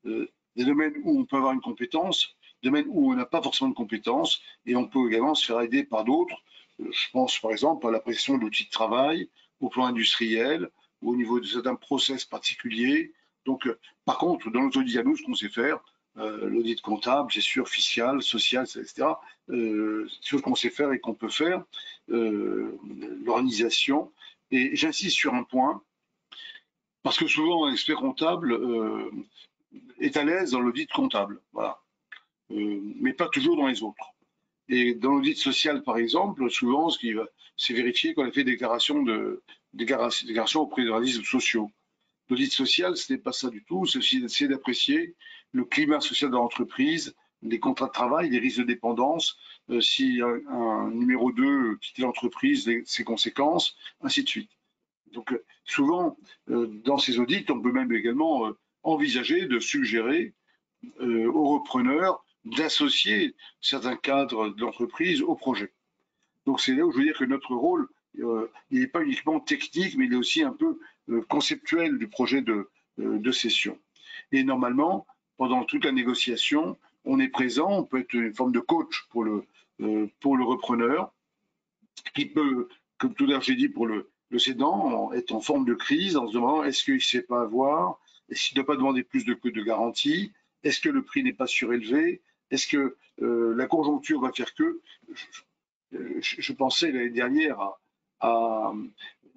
où on peut avoir une compétence, des domaines où on n'a pas forcément de compétence, et on peut également se faire aider par d'autres. Je pense par exemple à la prestation d'outils de travail, au plan industriel, ou au niveau de certains process particuliers. Donc, par contre, dans notre audit à nous, ce qu'on sait faire, l'audit comptable, c'est sûr, fiscal, social, etc. C'est ce qu'on sait faire et qu'on peut faire, l'organisation. Et j'insiste sur un point, parce que souvent un expert comptable est à l'aise dans l'audit comptable, voilà, mais pas toujours dans les autres. Et dans l'audit social, par exemple, souvent, c'est vérifier qu'on a fait déclaration auprès des organismes sociaux. L'audit social, ce n'est pas ça du tout, c'est aussi d'essayer d'apprécier le climat social de l'entreprise, les contrats de travail, les risques de dépendance, si un numéro 2 quitte l'entreprise, ses conséquences, ainsi de suite. Donc souvent, dans ces audits, on peut même également envisager de suggérer aux repreneurs d'associer certains cadres de l'entreprise au projet. Donc c'est là où je veux dire que notre rôle, il n'est pas uniquement technique, mais il est aussi un peu conceptuel du projet de cession. Et normalement, pendant toute la négociation, on est présent, on peut être une forme de coach pour le repreneur, qui peut, comme tout à l'heure j'ai dit pour le cédant, être en forme de crise en se demandant est-ce qu'il ne sait pas avoir, est-ce qu'il ne doit pas demander plus de garantie, est-ce que le prix n'est pas surélevé, est-ce que la conjoncture va faire que. Je pensais l'année dernière à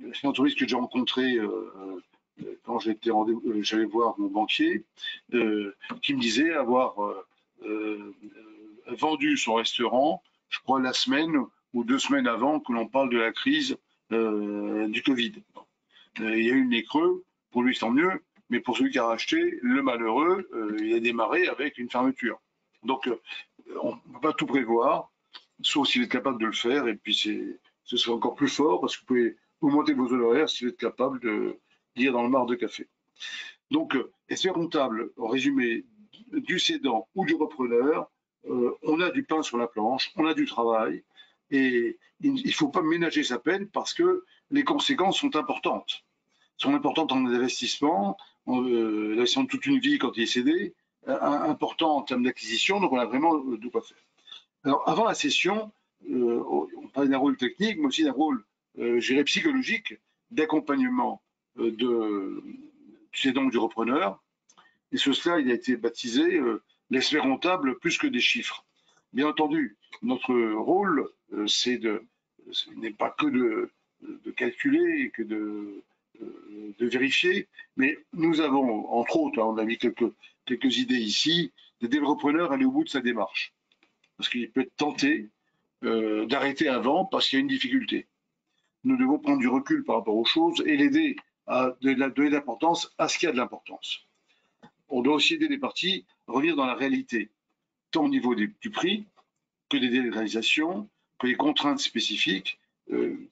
une entreprise que j'ai rencontrée quand j'allais voir mon banquier, qui me disait avoir vendu son restaurant, je crois, la semaine ou 2 semaines avant que l'on parle de la crise du Covid. Il y a eu le nez creux, pour lui tant mieux, mais pour celui qui a racheté, le malheureux, il a démarré avec une fermeture. Donc, on ne peut pas tout prévoir, sauf s'il est capable de le faire, et puis ce serait encore plus fort, parce que vous pouvez augmenter vos honoraires si vous êtes capable de lire dans le marc de café. Donc, expert comptable, en résumé, du cédant ou du repreneur, on a du pain sur la planche, on a du travail, et il ne faut pas ménager sa peine parce que les conséquences sont importantes. Sont importantes en investissement, l'investissement de toute une vie quand il est cédé, important en termes d'acquisition, donc on a vraiment de quoi faire. Alors, avant la cession, on parlait d'un rôle technique, mais aussi d'un rôle, je dirais, psychologique, d'accompagnement du cédant ou du repreneur. Et cela, il a été baptisé l'expert comptable plus que des chiffres. Bien entendu, notre rôle, ce n'est pas que de calculer et que de vérifier, mais nous avons, entre autres, on a mis quelques idées ici, d'aider le repreneur à aller au bout de sa démarche. Parce qu'il peut être tenté d'arrêter avant parce qu'il y a une difficulté. Nous devons prendre du recul par rapport aux choses et l'aider à donner de l'importance à ce qui a de l'importance. On doit aussi aider les parties à revenir dans la réalité, tant au niveau du prix que des délais de réalisation, que les contraintes spécifiques. Il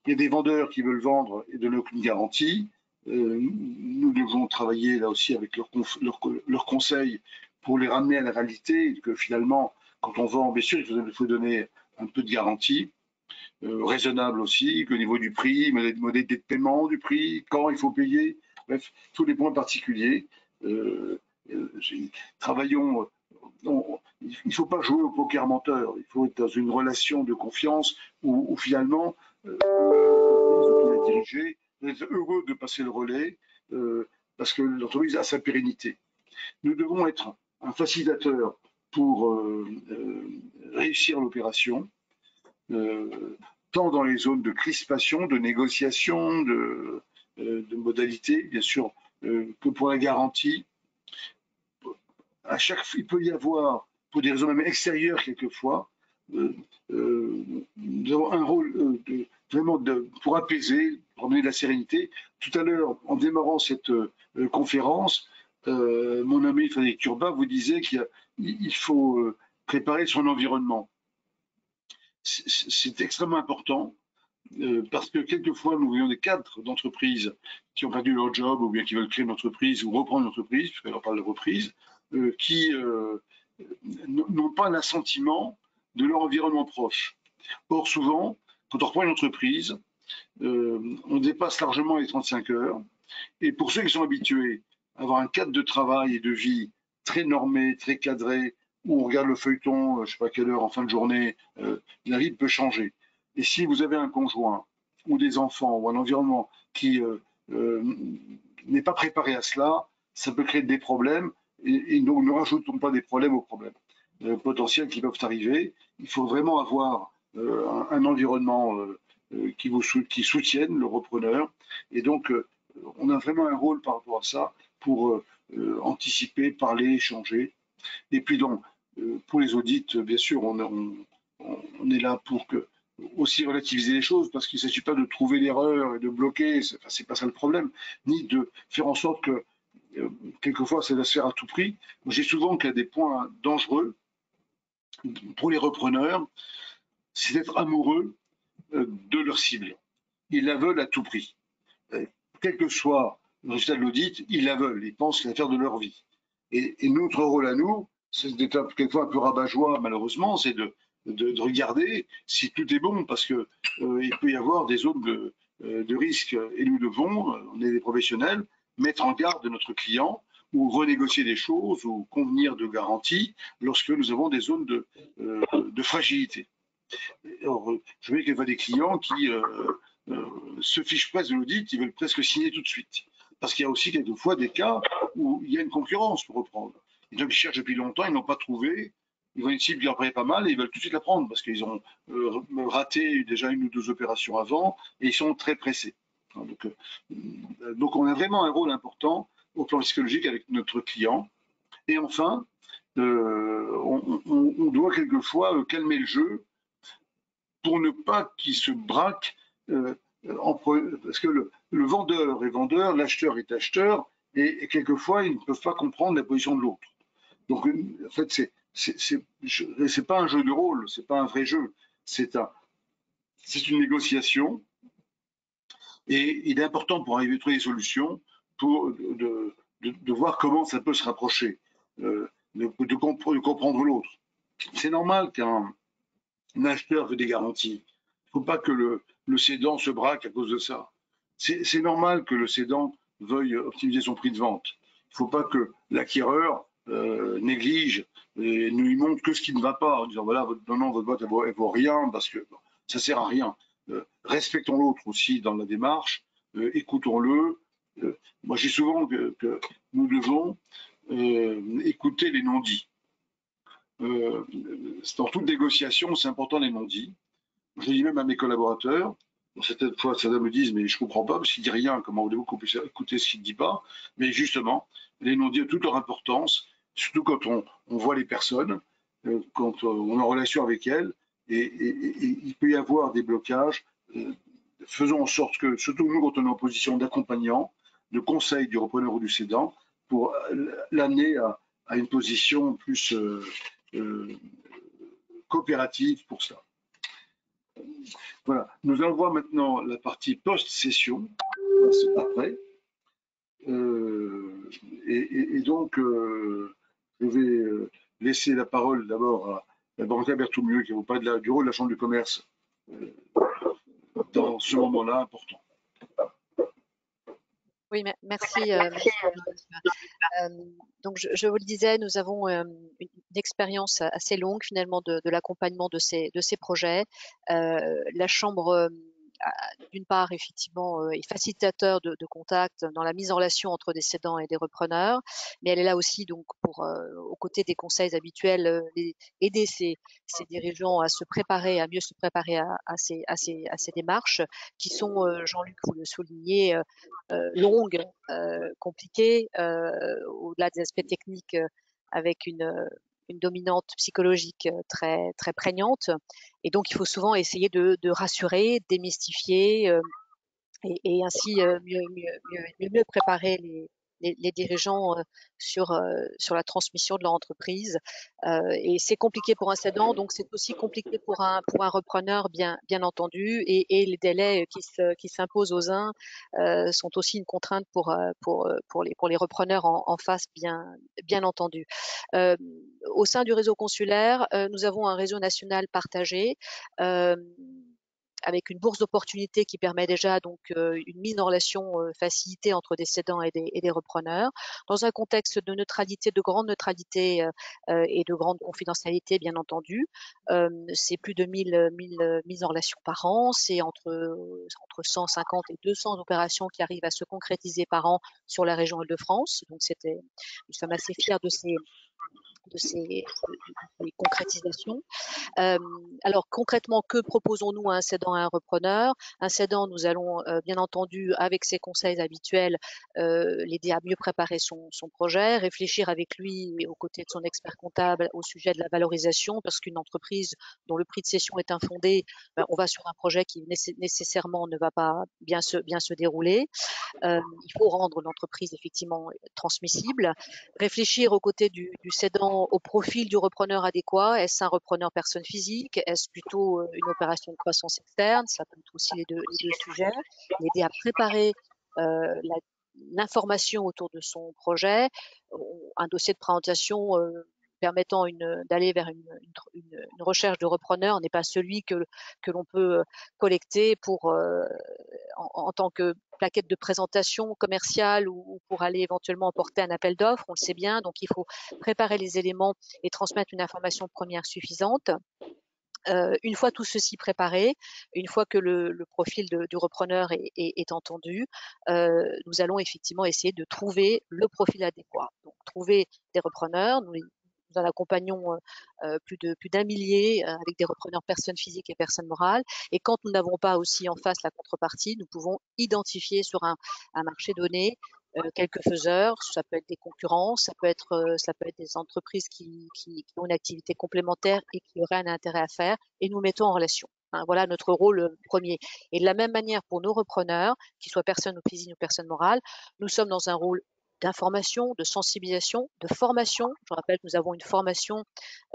y a des vendeurs qui veulent vendre et donner aucune garantie. Nous devons travailler là aussi avec leurs conseils pour les ramener à la réalité, que finalement, quand on vend, bien sûr, il faut donner un peu de garantie, raisonnable aussi, qu'au niveau du prix, modalité de paiement du prix, quand il faut payer, bref, tous les points particuliers. Travaillons il ne faut pas jouer au poker menteur. Il faut être dans une relation de confiance où finalement, l'entreprise qui est dirigée va être heureux de passer le relais parce que l'entreprise a sa pérennité. Nous devons être un facilitateur pour réussir l'opération, tant dans les zones de crispation, de négociation, de modalités, bien sûr, que pour la garantie. Il peut y avoir, pour des raisons même extérieures quelquefois, nous avons un rôle vraiment pour apaiser, pour amener de la sérénité. Tout à l'heure, en démarrant cette conférence, mon ami Frédéric Turbat vous disait qu'il faut préparer son environnement. C'est extrêmement important parce que quelquefois, nous voyons des cadres d'entreprises qui ont perdu leur job ou bien qui veulent créer une entreprise ou reprendre une entreprise, puisqu'on parle de reprise, qui n'ont pas l'assentiment de leur environnement proche. Or, souvent, quand on reprend une entreprise, on dépasse largement les 35 heures. Et pour ceux qui sont habitués à avoir un cadre de travail et de vie très normé, très cadré, où on regarde le feuilleton, je ne sais pas à quelle heure, en fin de journée, la vie peut changer. Et si vous avez un conjoint ou des enfants ou un environnement qui n'est pas préparé à cela, ça peut créer des problèmes. Et donc, ne rajoutons pas des problèmes aux problèmes potentiels qui peuvent arriver. Il faut vraiment avoir un environnement qui soutienne le repreneur. Et donc, on a vraiment un rôle par rapport à ça pour anticiper, parler, échanger. Et puis donc, pour les audits, bien sûr, on est là pour aussi relativiser les choses, parce qu'il ne s'agit pas de trouver l'erreur et de bloquer, c'est pas ça le problème, ni de faire en sorte que quelquefois ça doit se faire à tout prix. J'ai souvent qu'il y a des points dangereux pour les repreneurs, c'est d'être amoureux de leur cible. Ils la veulent à tout prix. Quel que soit le résultat de l'audit, ils la veulent, ils pensent que c'est l'affaire de leur vie. Et notre rôle à nous, c'est d'être quelquefois un peu rabat-joie, malheureusement, c'est de regarder si tout est bon, parce que il peut y avoir des zones de risque, et nous devons, on est des professionnels, mettre en garde notre client ou renégocier des choses ou convenir de garanties lorsque nous avons des zones de fragilité. Alors, je vois qu'il y a des clients qui se fichent presque de l'audit, ils veulent presque signer tout de suite. Parce qu'il y a aussi quelquefois des cas où il y a une concurrence pour reprendre. Et donc, ils cherchent depuis longtemps, ils n'ont pas trouvé, ils voient une cible qui leur paraît pas mal et ils veulent tout de suite la prendre parce qu'ils ont raté déjà une ou deux opérations avant et ils sont très pressés. Donc, on a vraiment un rôle important au plan psychologique avec notre client. Et enfin, on doit quelquefois calmer le jeu pour ne pas qu'il se braque, parce que le vendeur est vendeur, l'acheteur est acheteur, et quelquefois ils ne peuvent pas comprendre la position de l'autre. Donc en fait, c'est pas un jeu de rôle, c'est pas un vrai jeu, c'est une négociation, et il est important pour arriver à trouver des solutions, de voir comment ça peut se rapprocher, de comprendre l'autre. C'est normal qu'un acheteur veut des garanties. Il ne faut pas que le cédant se braque à cause de ça. C'est normal que le cédant veuille optimiser son prix de vente. Il ne faut pas que l'acquéreur néglige et ne lui montre que ce qui ne va pas, en disant voilà, votre boîte elle vaut rien, parce que ça ne sert à rien. Respectons l'autre aussi dans la démarche, écoutons-le. Moi, je dis souvent que nous devons écouter les non-dits. Dans toute négociation, c'est important les non-dits. Je dis même à mes collaborateurs, certaines fois, certains me disent, mais je ne comprends pas, parce qu'il ne dit rien, comment voulez-vous qu'on puisse écouter ce qu'il ne dit pas? Mais justement, les non-dits ont toute leur importance, surtout quand on voit les personnes, quand on est en relation avec elles, et il peut y avoir des blocages. Faisons en sorte que, surtout nous, quand on est en position d'accompagnant, de conseil du repreneur ou du cédant, pour l'amener à une position plus coopérative pour cela. Voilà, nous allons voir maintenant la partie post-session, après. Et donc, je vais laisser la parole d'abord à Branca Berthoumieux qui va vous parler du rôle de la Chambre de commerce dans ce moment-là important. Oui, merci. Donc, je vous le disais, nous avons une expérience assez longue finalement de l'accompagnement de ces projets. La Chambre, d'une part, effectivement, est facilitateur de contact dans la mise en relation entre des cédants et des repreneurs, mais elle est là aussi donc pour, aux côtés des conseils habituels, aider ces dirigeants à se préparer, à mieux se préparer à ces démarches qui sont, Jean-Luc, vous le soulignez, longues, compliquées, au-delà des aspects techniques, avec une dominante psychologique très, très prégnante. Et donc, il faut souvent essayer de rassurer, démystifier, et ainsi mieux préparer les dirigeants sur la transmission de leur entreprise. Et c'est compliqué pour un cédant, donc c'est aussi compliqué pour un repreneur, bien entendu, et les délais qui s'imposent aux uns sont aussi une contrainte pour les repreneurs en face, bien entendu. Euh, Au sein du réseau consulaire, nous avons un réseau national partagé. Euh, avec une bourse d'opportunités qui permet déjà donc une mise en relation facilitée entre des cédants et des repreneurs, dans un contexte de neutralité, de grande neutralité et de grande confidentialité, bien entendu. C'est plus de 1000 mises en relation par an, c'est entre 150 et 200 opérations qui arrivent à se concrétiser par an sur la région Île-de-France. Donc nous sommes assez fiers de ces concrétisations. Alors concrètement, que proposons-nous à un cédant et à un repreneur? Un cédant, nous allons bien entendu, avec ses conseils habituels, l'aider à mieux préparer son projet, réfléchir avec lui aux côtés de son expert comptable au sujet de la valorisation, parce qu'une entreprise dont le prix de cession est infondé, on va sur un projet qui nécessairement ne va pas bien se dérouler. Il faut rendre l'entreprise effectivement transmissible, réfléchir aux côtés du cédant au profil du repreneur adéquat. Est-ce un repreneur personne physique? Est-ce plutôt une opération de croissance externe? Ça peut être aussi les deux sujets. L'aider à préparer l'information autour de son projet, un dossier de présentation permettant d'aller vers une recherche de repreneur n'est pas celui que l'on peut collecter en tant que plaquette de présentation commerciale ou pour aller éventuellement porter un appel d'offres, on le sait bien. Donc, il faut préparer les éléments et transmettre une information première suffisante. Une fois tout ceci préparé, une fois que le profil du repreneur est entendu, nous allons effectivement essayer de trouver le profil adéquat. Donc, trouver des repreneurs. Nous en accompagnons plus d'un millier avec des repreneurs personnes physiques et personnes morales. Et quand nous n'avons pas aussi en face la contrepartie, nous pouvons identifier sur un marché donné quelques faiseurs. Ça peut être des concurrents, ça peut être des entreprises qui ont une activité complémentaire et qui auraient un intérêt à faire, et nous mettons en relation. Voilà notre rôle premier. Et de la même manière pour nos repreneurs, qu'ils soient personnes physiques ou personnes morales, nous sommes dans un rôle d'information, de sensibilisation, de formation. Je rappelle que nous avons une formation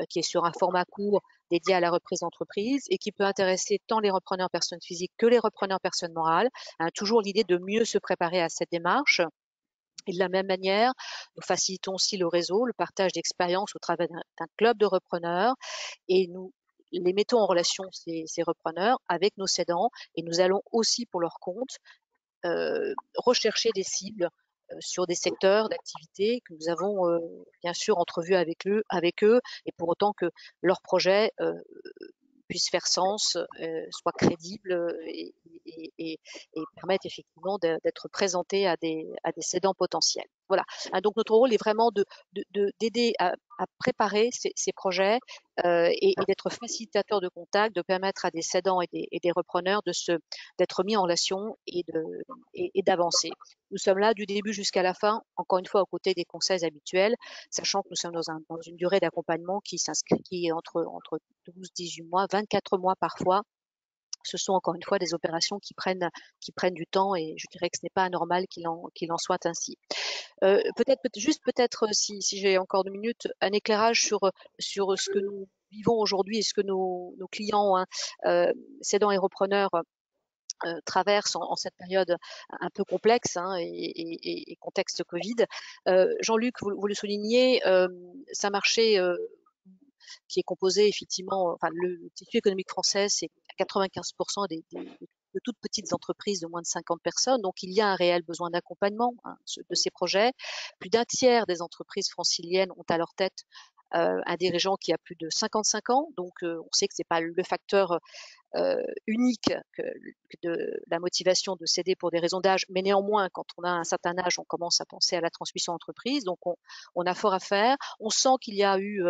qui est sur un format court dédié à la reprise d'entreprise et qui peut intéresser tant les repreneurs personnes physiques que les repreneurs personnes morales. Toujours l'idée de mieux se préparer à cette démarche. Et de la même manière, nous facilitons aussi le réseau, le partage d'expériences au travers d'un club de repreneurs, et nous les mettons en relation, ces repreneurs, avec nos cédants, et nous allons aussi pour leur compte rechercher des cibles sur des secteurs d'activité que nous avons bien sûr entrevus avec eux, et pour autant que leur projet puisse faire sens, soit crédible et permette effectivement d'être présenté à des cédants potentiels. Voilà. Donc notre rôle est vraiment d'aider à préparer ces projets et d'être facilitateur de contact, de permettre à des cédants et des repreneurs d'être mis en relation et d'avancer. Nous sommes là du début jusqu'à la fin, encore une fois aux côtés des conseils habituels, sachant que nous sommes dans une durée d'accompagnement qui est entre 12-18 mois, 24 mois parfois. Ce sont encore une fois des opérations qui prennent du temps, et je dirais que ce n'est pas anormal qu'il en soit ainsi. Peut-être si j'ai encore 2 minutes, un éclairage sur ce que nous vivons aujourd'hui et ce que nos clients, cédants et repreneurs traversent en cette période un peu complexe et contexte Covid. Jean-Luc, vous le soulignez, c'est un marché qui est composé effectivement, enfin le tissu économique français, c'est 95% des de toutes petites entreprises de moins de 50 personnes. Donc, il y a un réel besoin d'accompagnement de ces projets. Plus d'un tiers des entreprises franciliennes ont à leur tête un dirigeant qui a plus de 55 ans. Donc, on sait que ce n'est pas le facteur unique de la motivation de céder pour des raisons d'âge, mais néanmoins, quand on a un certain âge, on commence à penser à la transmission d'entreprise, donc on a fort à faire. On sent qu'il y a eu,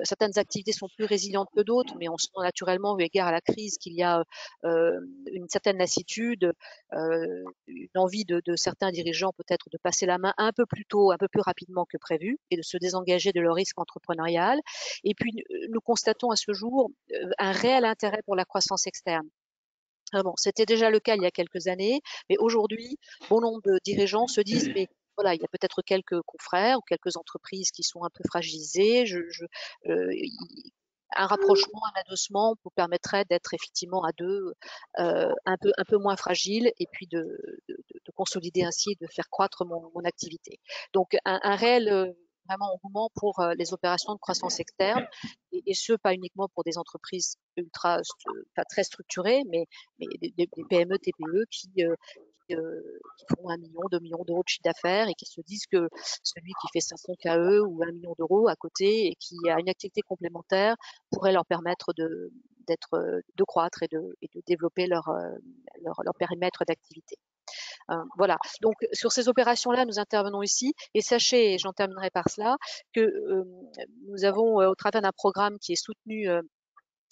certaines activités sont plus résilientes que d'autres, mais on sent naturellement, eu égard à la crise, qu'il y a une certaine lassitude, une envie de certains dirigeants peut-être de passer la main un peu plus tôt, un peu plus rapidement que prévu, et de se désengager de leur risque entrepreneurial. Et puis, nous constatons à ce jour un réel intérêt pour la croissance externe. Bon, c'était déjà le cas il y a quelques années, mais aujourd'hui, bon nombre de dirigeants se disent, mais voilà, il y a peut-être quelques confrères ou quelques entreprises qui sont un peu fragilisées. Un rapprochement, un adossement vous permettrait d'être effectivement à deux un peu moins fragile et puis de consolider ainsi et de faire croître mon activité. Donc, un réel vraiment engouement pour les opérations de croissance externe et ce, pas uniquement pour des entreprises pas très structurées, mais des PME, TPE qui font 1 million, 2 millions d'euros de chiffre d'affaires et qui se disent que celui qui fait 500 KE ou 1 million d'euros à côté et qui a une activité complémentaire pourrait leur permettre de croître et de développer leur périmètre d'activité. Voilà. Donc, sur ces opérations-là, nous intervenons ici. Et sachez, et j'en terminerai par cela, que nous avons, au travers d'un programme qui est soutenu,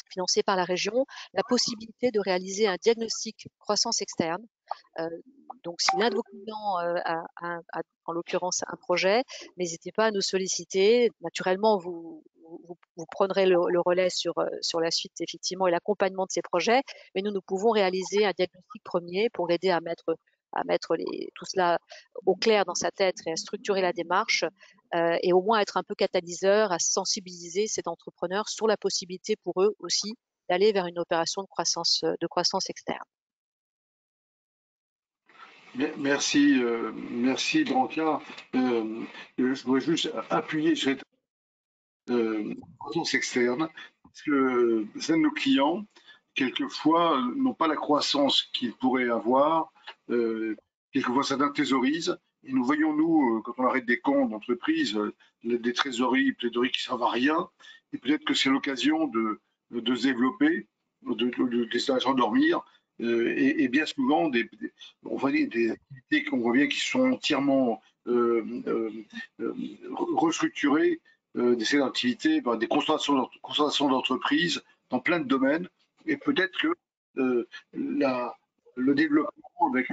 financé par la région, la possibilité de réaliser un diagnostic croissance externe. Donc, si l'un de vos clients a en l'occurrence un projet, n'hésitez pas à nous solliciter. Naturellement, vous prendrez le relais sur la suite, effectivement, et l'accompagnement de ces projets. Mais nous pouvons réaliser un diagnostic premier pour l'aider à mettre tout cela au clair dans sa tête et à structurer la démarche et au moins être un peu catalyseur, à sensibiliser ces entrepreneurs sur la possibilité pour eux aussi d'aller vers une opération de croissance externe. Merci, merci Branca. Je voudrais juste appuyer sur cette croissance externe, parce que certains de nos clients, quelquefois, n'ont pas la croissance qu'ils pourraient avoir. Quelquefois, certains thésaurisent. Et nous voyons, nous, quand on arrête des comptes d'entreprise, des trésoreries qui ne servent à rien. Et peut-être que c'est l'occasion de se développer, de laisser dormir. Et bien souvent, on voit des activités qu'on voit bien qui sont entièrement restructurées, des activités, des concentrations d'entreprises dans plein de domaines. Et peut-être que le développement avec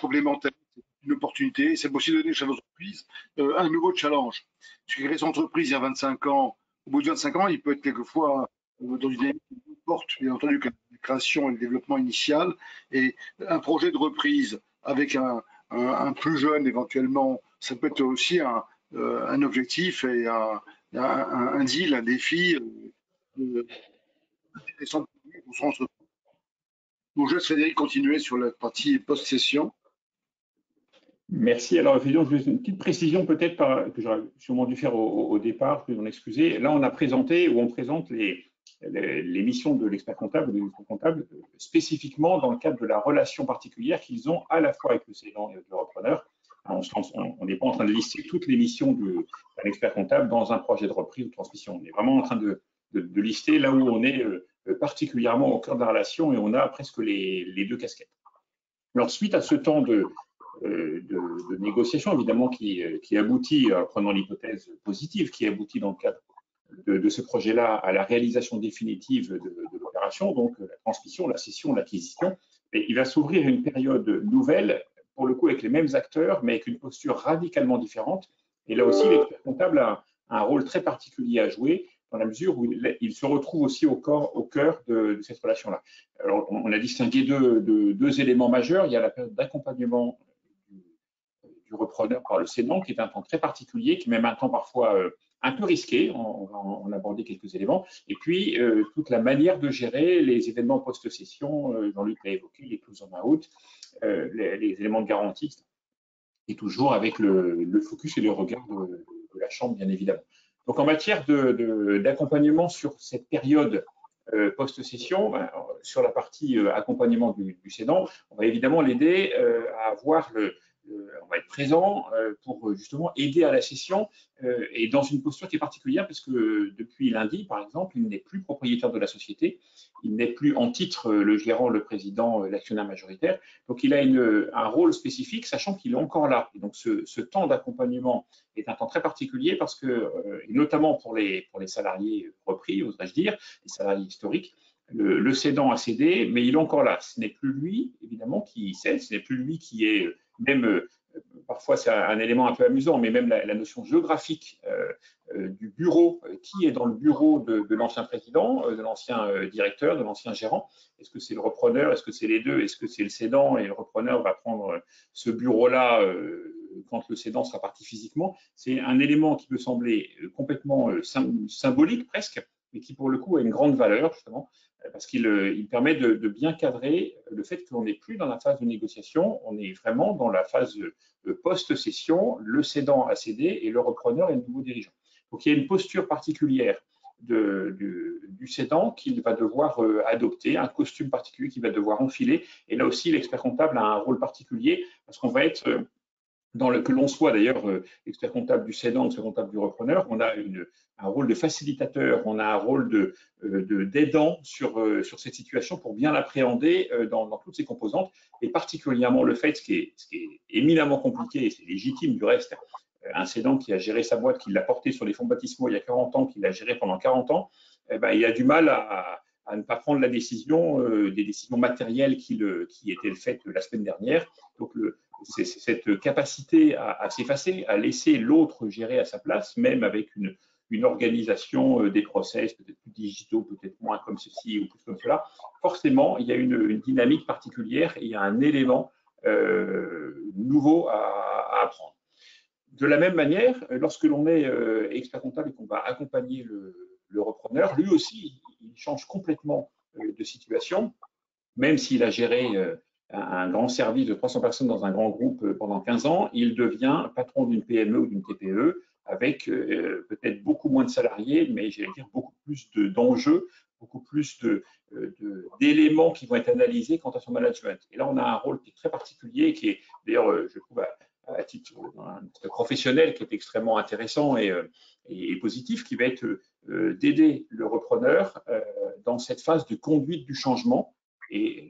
complémentaire, c'est une opportunité. C'est aussi donner à l'entreprise un nouveau challenge. Parce que les entreprises, il y a 25 ans, au bout de 25 ans, il peut être quelquefois dans une dynamique qui porte, bien entendu, que la création et le développement initial. Et un projet de reprise avec un plus jeune, éventuellement, ça peut être aussi un objectif et un deal, un défi intéressant pour son entreprise. Donc, je laisse Frédéric continuer sur la partie post-session. Merci. Alors, une petite précision peut-être que j'aurais sûrement dû faire au départ, je vais m'en excuser. Là, on présente les missions de l'expert comptable ou de l'expert comptable spécifiquement dans le cadre de la relation particulière qu'ils ont à la fois avec le cédant et avec le repreneur. On n'est pas en train de lister toutes les missions d'un expert comptable dans un projet de reprise ou de transmission. On est vraiment en train de lister là où on est particulièrement au cœur de la relation et on a presque les deux casquettes. Alors, suite à ce temps de négociation, évidemment, qui aboutit, prenant l'hypothèse positive, qui aboutit dans le cadre de ce projet-là à la réalisation définitive de l'opération, donc la transmission, la cession, l'acquisition, et il va s'ouvrir une période nouvelle, pour le coup avec les mêmes acteurs, mais avec une posture radicalement différente. Et là aussi, l'expert comptable a un rôle très particulier à jouer, dans la mesure où il se retrouve aussi au cœur de cette relation-là. Alors, on a distingué deux éléments majeurs. Il y a la période d'accompagnement du repreneur par le cédant, qui est un temps très particulier, qui est même un temps parfois un peu risqué. On va en aborder quelques éléments. Et puis, toute la manière de gérer les événements post-cession, Jean-Luc l'a évoqué, les clauses en out, les éléments de garantie, et toujours avec le focus et le regard de la Chambre, bien évidemment. Donc, en matière d'accompagnement sur cette période post-session, sur la partie accompagnement du cédant, on va évidemment l'aider à avoir on va être présent pour justement aider à la cession et dans une posture qui est particulière parce que depuis lundi, par exemple, il n'est plus propriétaire de la société, il n'est plus en titre le gérant, le président, l'actionnaire majoritaire. Donc, il a un rôle spécifique, sachant qu'il est encore là. Et donc, ce temps d'accompagnement est un temps très particulier parce que, notamment pour les salariés repris, oserais-je dire, les salariés historiques, le cédant a cédé, mais il est encore là. Ce n'est plus lui, évidemment, qui cède, ce n'est plus lui qui est même, parfois c'est un élément un peu amusant, mais même la notion géographique du bureau, qui est dans le bureau de l'ancien président, de l'ancien directeur, de l'ancien gérant. Est-ce que c'est le repreneur, est-ce que c'est les deux, est-ce que c'est le cédant et le repreneur va prendre ce bureau-là quand le cédant sera parti physiquement? C'est un élément qui peut sembler complètement symbolique presque, mais qui pour le coup a une grande valeur justement, parce qu'il permet de bien cadrer le fait qu'on n'est plus dans la phase de négociation, on est vraiment dans la phase de post-cession, le cédant a cédé et le repreneur est le nouveau dirigeant. Donc il y a une posture particulière du cédant qu'il va devoir adopter, un costume particulier qu'il va devoir enfiler, et là aussi l'expert comptable a un rôle particulier, parce qu'on va être... que l'on soit d'ailleurs expert comptable du cédant, expert comptable du repreneur, on a un rôle de facilitateur, on a un rôle d'aidant sur cette situation pour bien l'appréhender dans toutes ses composantes, et particulièrement le fait, ce qui est éminemment compliqué, et c'est légitime du reste, un cédant qui a géré sa boîte, qui l'a porté sur les fonds baptismaux il y a 40 ans, qui l'a géré pendant 40 ans, il a du mal à ne pas prendre la décision, des décisions matérielles qui étaient faites la semaine dernière. Donc, c'est cette capacité à s'effacer, à laisser l'autre gérer à sa place, même avec une organisation des process, peut-être plus digitaux, peut-être moins comme ceci ou plus comme cela. Forcément, il y a une dynamique particulière et il y a un élément nouveau à apprendre. De la même manière, lorsque l'on est expert comptable et qu'on va accompagner le repreneur, lui aussi, il change complètement de situation, même s'il a géré un grand service de 300 personnes dans un grand groupe pendant 15 ans, il devient patron d'une PME ou d'une TPE avec peut-être beaucoup moins de salariés, mais j'allais dire beaucoup plus d'enjeux, beaucoup plus d'éléments qui vont être analysés quant à son management. Et là, on a un rôle qui est très particulier, qui est d'ailleurs, je trouve, à titre professionnel, qui est extrêmement intéressant et positif, qui va être d'aider le repreneur dans cette phase de conduite du changement. Et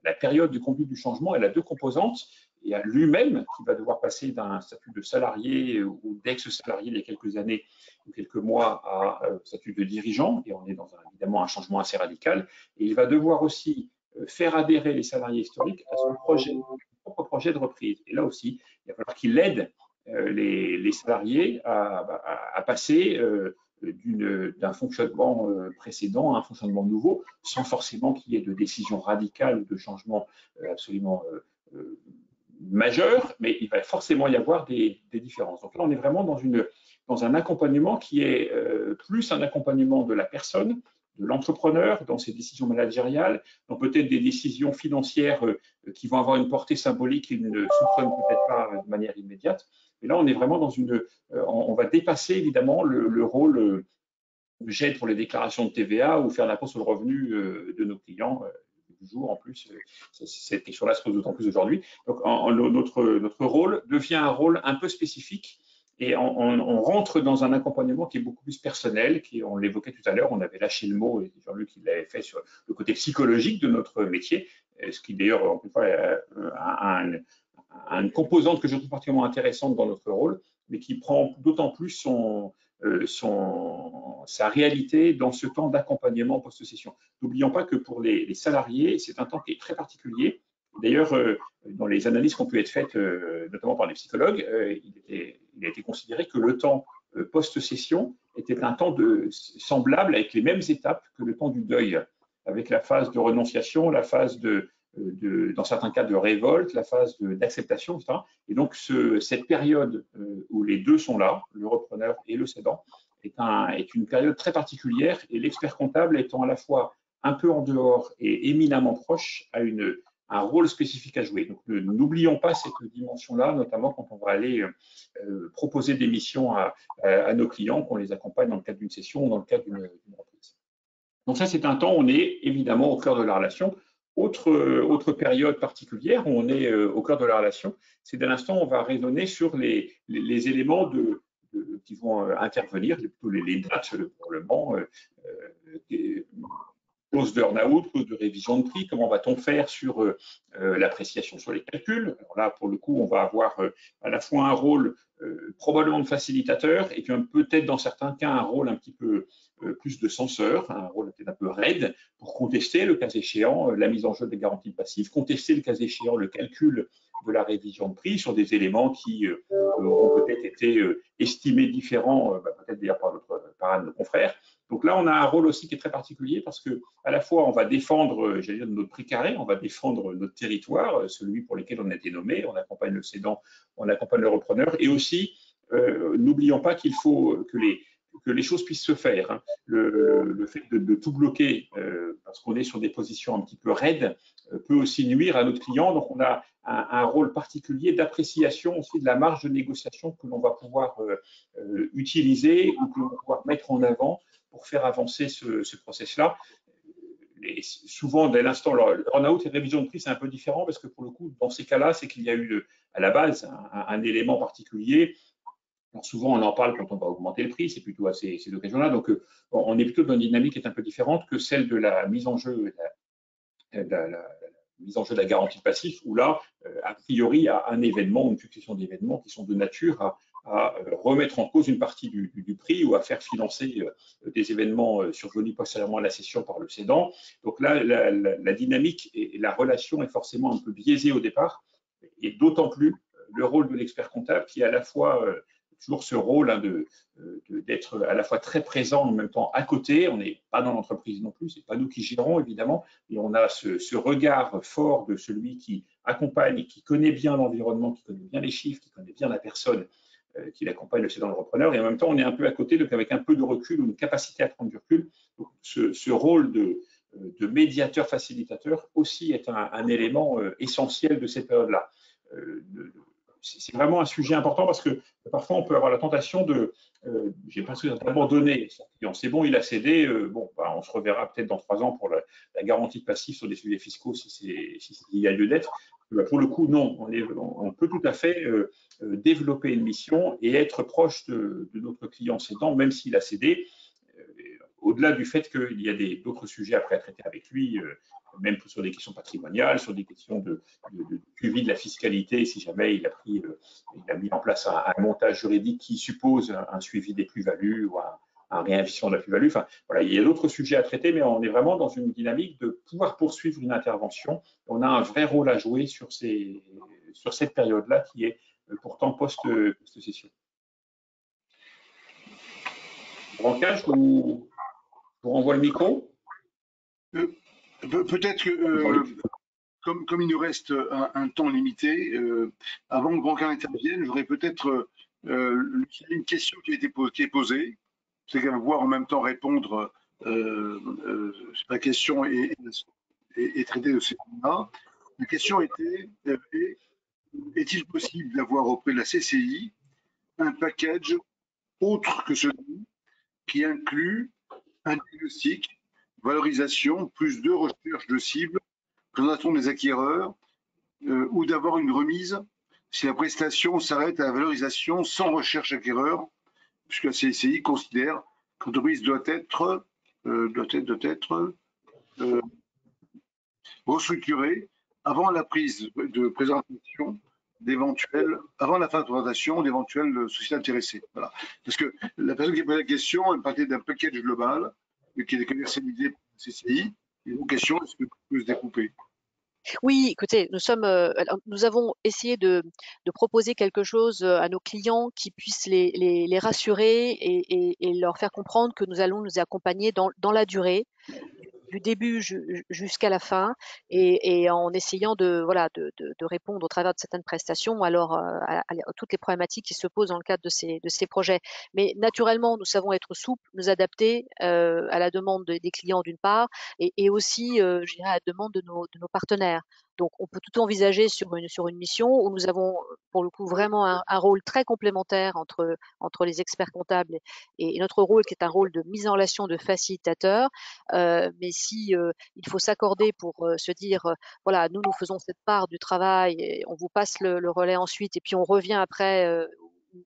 la période de conduite du changement, elle a deux composantes. Il y a lui-même qui va devoir passer d'un statut de salarié ou d'ex-salarié il y a quelques années ou quelques mois à statut de dirigeant, et on est dans évidemment un changement assez radical. Et il va devoir aussi faire adhérer les salariés historiques à son propre projet de reprise. Et là aussi, il va falloir qu'il aide les salariés à passer d'un fonctionnement précédent à un fonctionnement nouveau, sans forcément qu'il y ait de décision radicale ou de changement absolument majeur, mais il va forcément y avoir des différences. Donc là, on est vraiment dans un accompagnement qui est plus un accompagnement de la personne, de l'entrepreneur dans ses décisions managériales, dans peut-être des décisions financières qui vont avoir une portée symbolique qu'il ne soupçonne peut-être pas de manière immédiate. Et là, on est vraiment dans on va dépasser évidemment le rôle de j'aide pour les déclarations de TVA ou faire l'impôt sur le revenu de nos clients. Toujours en plus, cette question-là se pose d'autant plus aujourd'hui. Donc, notre rôle devient un rôle un peu spécifique et on rentre dans un accompagnement qui est beaucoup plus personnel, on l'évoquait tout à l'heure, on avait lâché le mot, et Jean-Luc il l'avait fait sur le côté psychologique de notre métier, ce qui d'ailleurs, encore une fois, a une composante que je trouve particulièrement intéressante dans notre rôle, mais qui prend d'autant plus sa réalité dans ce temps d'accompagnement post-session. N'oublions pas que pour les salariés, c'est un temps qui est très particulier. D'ailleurs, dans les analyses qui ont pu être faites, notamment par les psychologues, il a été considéré que le temps post-session était un temps semblable avec les mêmes étapes que le temps du deuil, avec la phase de renonciation, la phase dans certains cas de révolte, la phase d'acceptation, etc. Et donc, cette période où les deux sont là, le repreneur et le cédant, est une période très particulière, et l'expert comptable étant à la fois un peu en dehors et éminemment proche, a un rôle spécifique à jouer. Donc, n'oublions pas cette dimension-là, notamment quand on va aller proposer des missions à nos clients, qu'on les accompagne dans le cadre d'une session ou dans le cadre d'une reprise. Donc ça, c'est un temps où on est évidemment au cœur de la relation. Autre période particulière où on est au cœur de la relation, c'est dès l'instant où on va raisonner sur les éléments qui vont intervenir, plutôt les dates, probablement, clause de burn-out, clause de révision de prix, comment va-t-on faire sur l'appréciation sur les calculs. Alors là, pour le coup, on va avoir à la fois un rôle probablement de facilitateur et puis peut-être dans certains cas un rôle un petit peu plus de censeur, un rôle peut-être un peu raide pour contester le cas échéant la mise en jeu des garanties passives, contester le cas échéant le calcul de la révision de prix sur des éléments qui ont peut-être été estimés différents, peut-être d'ailleurs par un de nos confrères. Donc là, on a un rôle aussi qui est très particulier parce que à la fois, on va défendre, j'allais dire, notre prix carré, on va défendre notre territoire, celui pour lequel on a été nommé, on accompagne le cédant, on accompagne le repreneur, et aussi, n'oublions pas qu'il faut que les choses puissent se faire. Hein. Le fait de tout bloquer, parce qu'on est sur des positions un petit peu raides, peut aussi nuire à notre client. Donc, on a un rôle particulier d'appréciation aussi de la marge de négociation que l'on va pouvoir utiliser ou que l'on va pouvoir mettre en avant pour faire avancer ce process-là. Souvent, dès l'instant, le run-out et révision de prix, c'est un peu différent parce que pour le coup, dans ces cas-là, c'est qu'il y a eu à la base un élément particulier. Alors souvent, on en parle quand on va augmenter le prix, c'est plutôt à ces occasions-là. Donc, on est plutôt dans une dynamique qui est un peu différente que celle de la mise en jeu, mise en jeu de la garantie passive, où là, a priori, il y a un événement, une succession d'événements qui sont de nature à remettre en cause une partie du prix ou à faire financer des événements survenus postérieurement à la cession par le cédant. Donc là, la dynamique et la relation est forcément un peu biaisée au départ, et d'autant plus le rôle de l'expert comptable qui est à la fois toujours ce rôle hein, d'être à la fois très présent en même temps à côté. On n'est pas dans l'entreprise non plus, c'est pas nous qui gérons évidemment, mais on a ce regard fort de celui qui accompagne, qui connaît bien l'environnement, qui connaît bien les chiffres, qui connaît bien la personne qui l'accompagne, le cédant, le repreneur, et en même temps on est un peu à côté, donc avec un peu de recul ou une capacité à prendre du recul. Donc, ce rôle de médiateur facilitateur aussi est un élément essentiel de cette période-là. C'est vraiment un sujet important parce que parfois on peut avoir la tentation de j'ai presque d'abandonner son client. C'est bon, il a cédé, on se reverra peut-être dans 3 ans pour la garantie de passif sur des sujets fiscaux si il y a lieu d'être. Pour le coup, non, on peut tout à fait développer une mission et être proche de notre client cédant, même s'il a cédé, au-delà du fait qu'il y a d'autres sujets après à traiter avec lui, même sur des questions patrimoniales, sur des questions de suivi de la fiscalité, si jamais il a mis en place un montage juridique qui suppose un suivi des plus-values ou un réinvestissement de la plus-value. Enfin, voilà, il y a d'autres sujets à traiter, mais on est vraiment dans une dynamique de pouvoir poursuivre une intervention. On a un vrai rôle à jouer sur cette période-là qui est pourtant post-session. Brancard, je vous renvoie le micro. Peut-être que, comme il nous reste un temps limité, avant que Brancard intervienne, j'aurais peut-être une question qui est posée, c'est qu'à voir en même temps répondre la question et traiter de ces points-là. La question était est-il possible d'avoir auprès de la CCI un package autre que celui qui inclut un diagnostic, valorisation, plus 2 recherches de cibles, présentation des acquéreurs, ou d'avoir une remise si la prestation s'arrête à la valorisation sans recherche acquéreur, puisque la CCI considère que l'entreprise doit être restructurée avant la prise de présentation avant la fin de présentation d'éventuelles sociétés intéressées. Voilà. Parce que la personne qui a posé la question, elle parlait d'un package global qui est commercialisé par la CCI. Et donc, question, est-ce que tout peut se découper? Oui, écoutez, nous avons essayé de proposer quelque chose à nos clients qui puisse les rassurer et leur faire comprendre que nous allons nous accompagner dans la durée, du début jusqu'à la fin, et en essayant de répondre au travers de certaines prestations à toutes les problématiques qui se posent dans le cadre de ces projets. Mais naturellement, nous savons être souples, nous adapter à la demande des clients d'une part, et aussi, je dirais, à la demande de nos partenaires. Donc, on peut tout envisager sur une mission où nous avons, pour le coup, vraiment un rôle très complémentaire entre les experts comptables et notre rôle qui est un rôle de mise en relation de facilitateur. Mais si il faut s'accorder pour se dire, voilà, nous faisons cette part du travail et on vous passe le relais ensuite et puis on revient après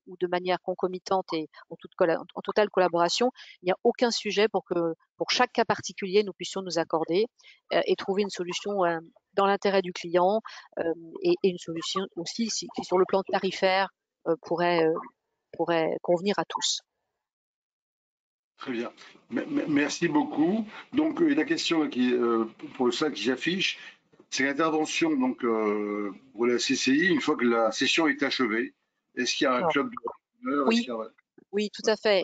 ou de manière concomitante et en totale collaboration, il n'y a aucun sujet pour que pour chaque cas particulier, nous puissions nous accorder et trouver une solution dans l'intérêt du client et une solution aussi qui sur le plan tarifaire pourrait convenir à tous. Très bien. Merci beaucoup. Donc, la question pour ça que j'affiche, c'est l'intervention donc pour la CCI une fois que la session est achevée. Est-ce qu'il y a un Alors, club de repreneurs? oui, oui, tout à fait.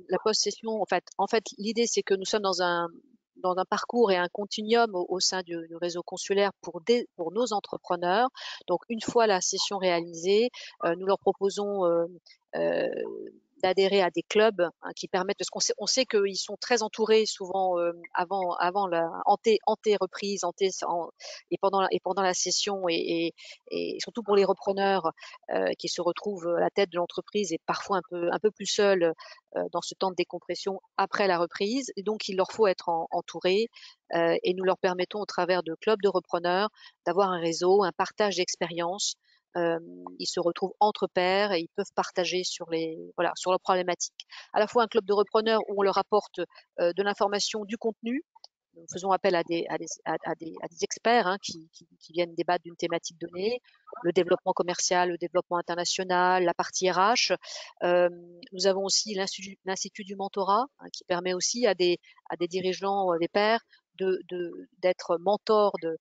La post-session, en fait, l'idée, c'est que nous sommes dans un parcours et un continuum au sein du réseau consulaire pour nos entrepreneurs. Donc, une fois la session réalisée, nous leur proposons d'adhérer à des clubs qui permettent, parce on sait qu'ils sont très entourés souvent avant la reprise et pendant la session et surtout pour les repreneurs qui se retrouvent à la tête de l'entreprise et parfois un peu plus seuls dans ce temps de décompression après la reprise. Et donc, il leur faut être entourés et nous leur permettons au travers de clubs de repreneurs d'avoir un réseau, un partage d'expériences. Ils se retrouvent entre pairs et ils peuvent partager sur leurs problématiques. À la fois un club de repreneurs où on leur apporte de l'information, du contenu. Nous faisons appel à des experts qui viennent débattre d'une thématique donnée, le développement commercial, le développement international, la partie RH. Nous avons aussi l'Institut du mentorat qui permet aussi à des dirigeants, des pairs, d'être mentors de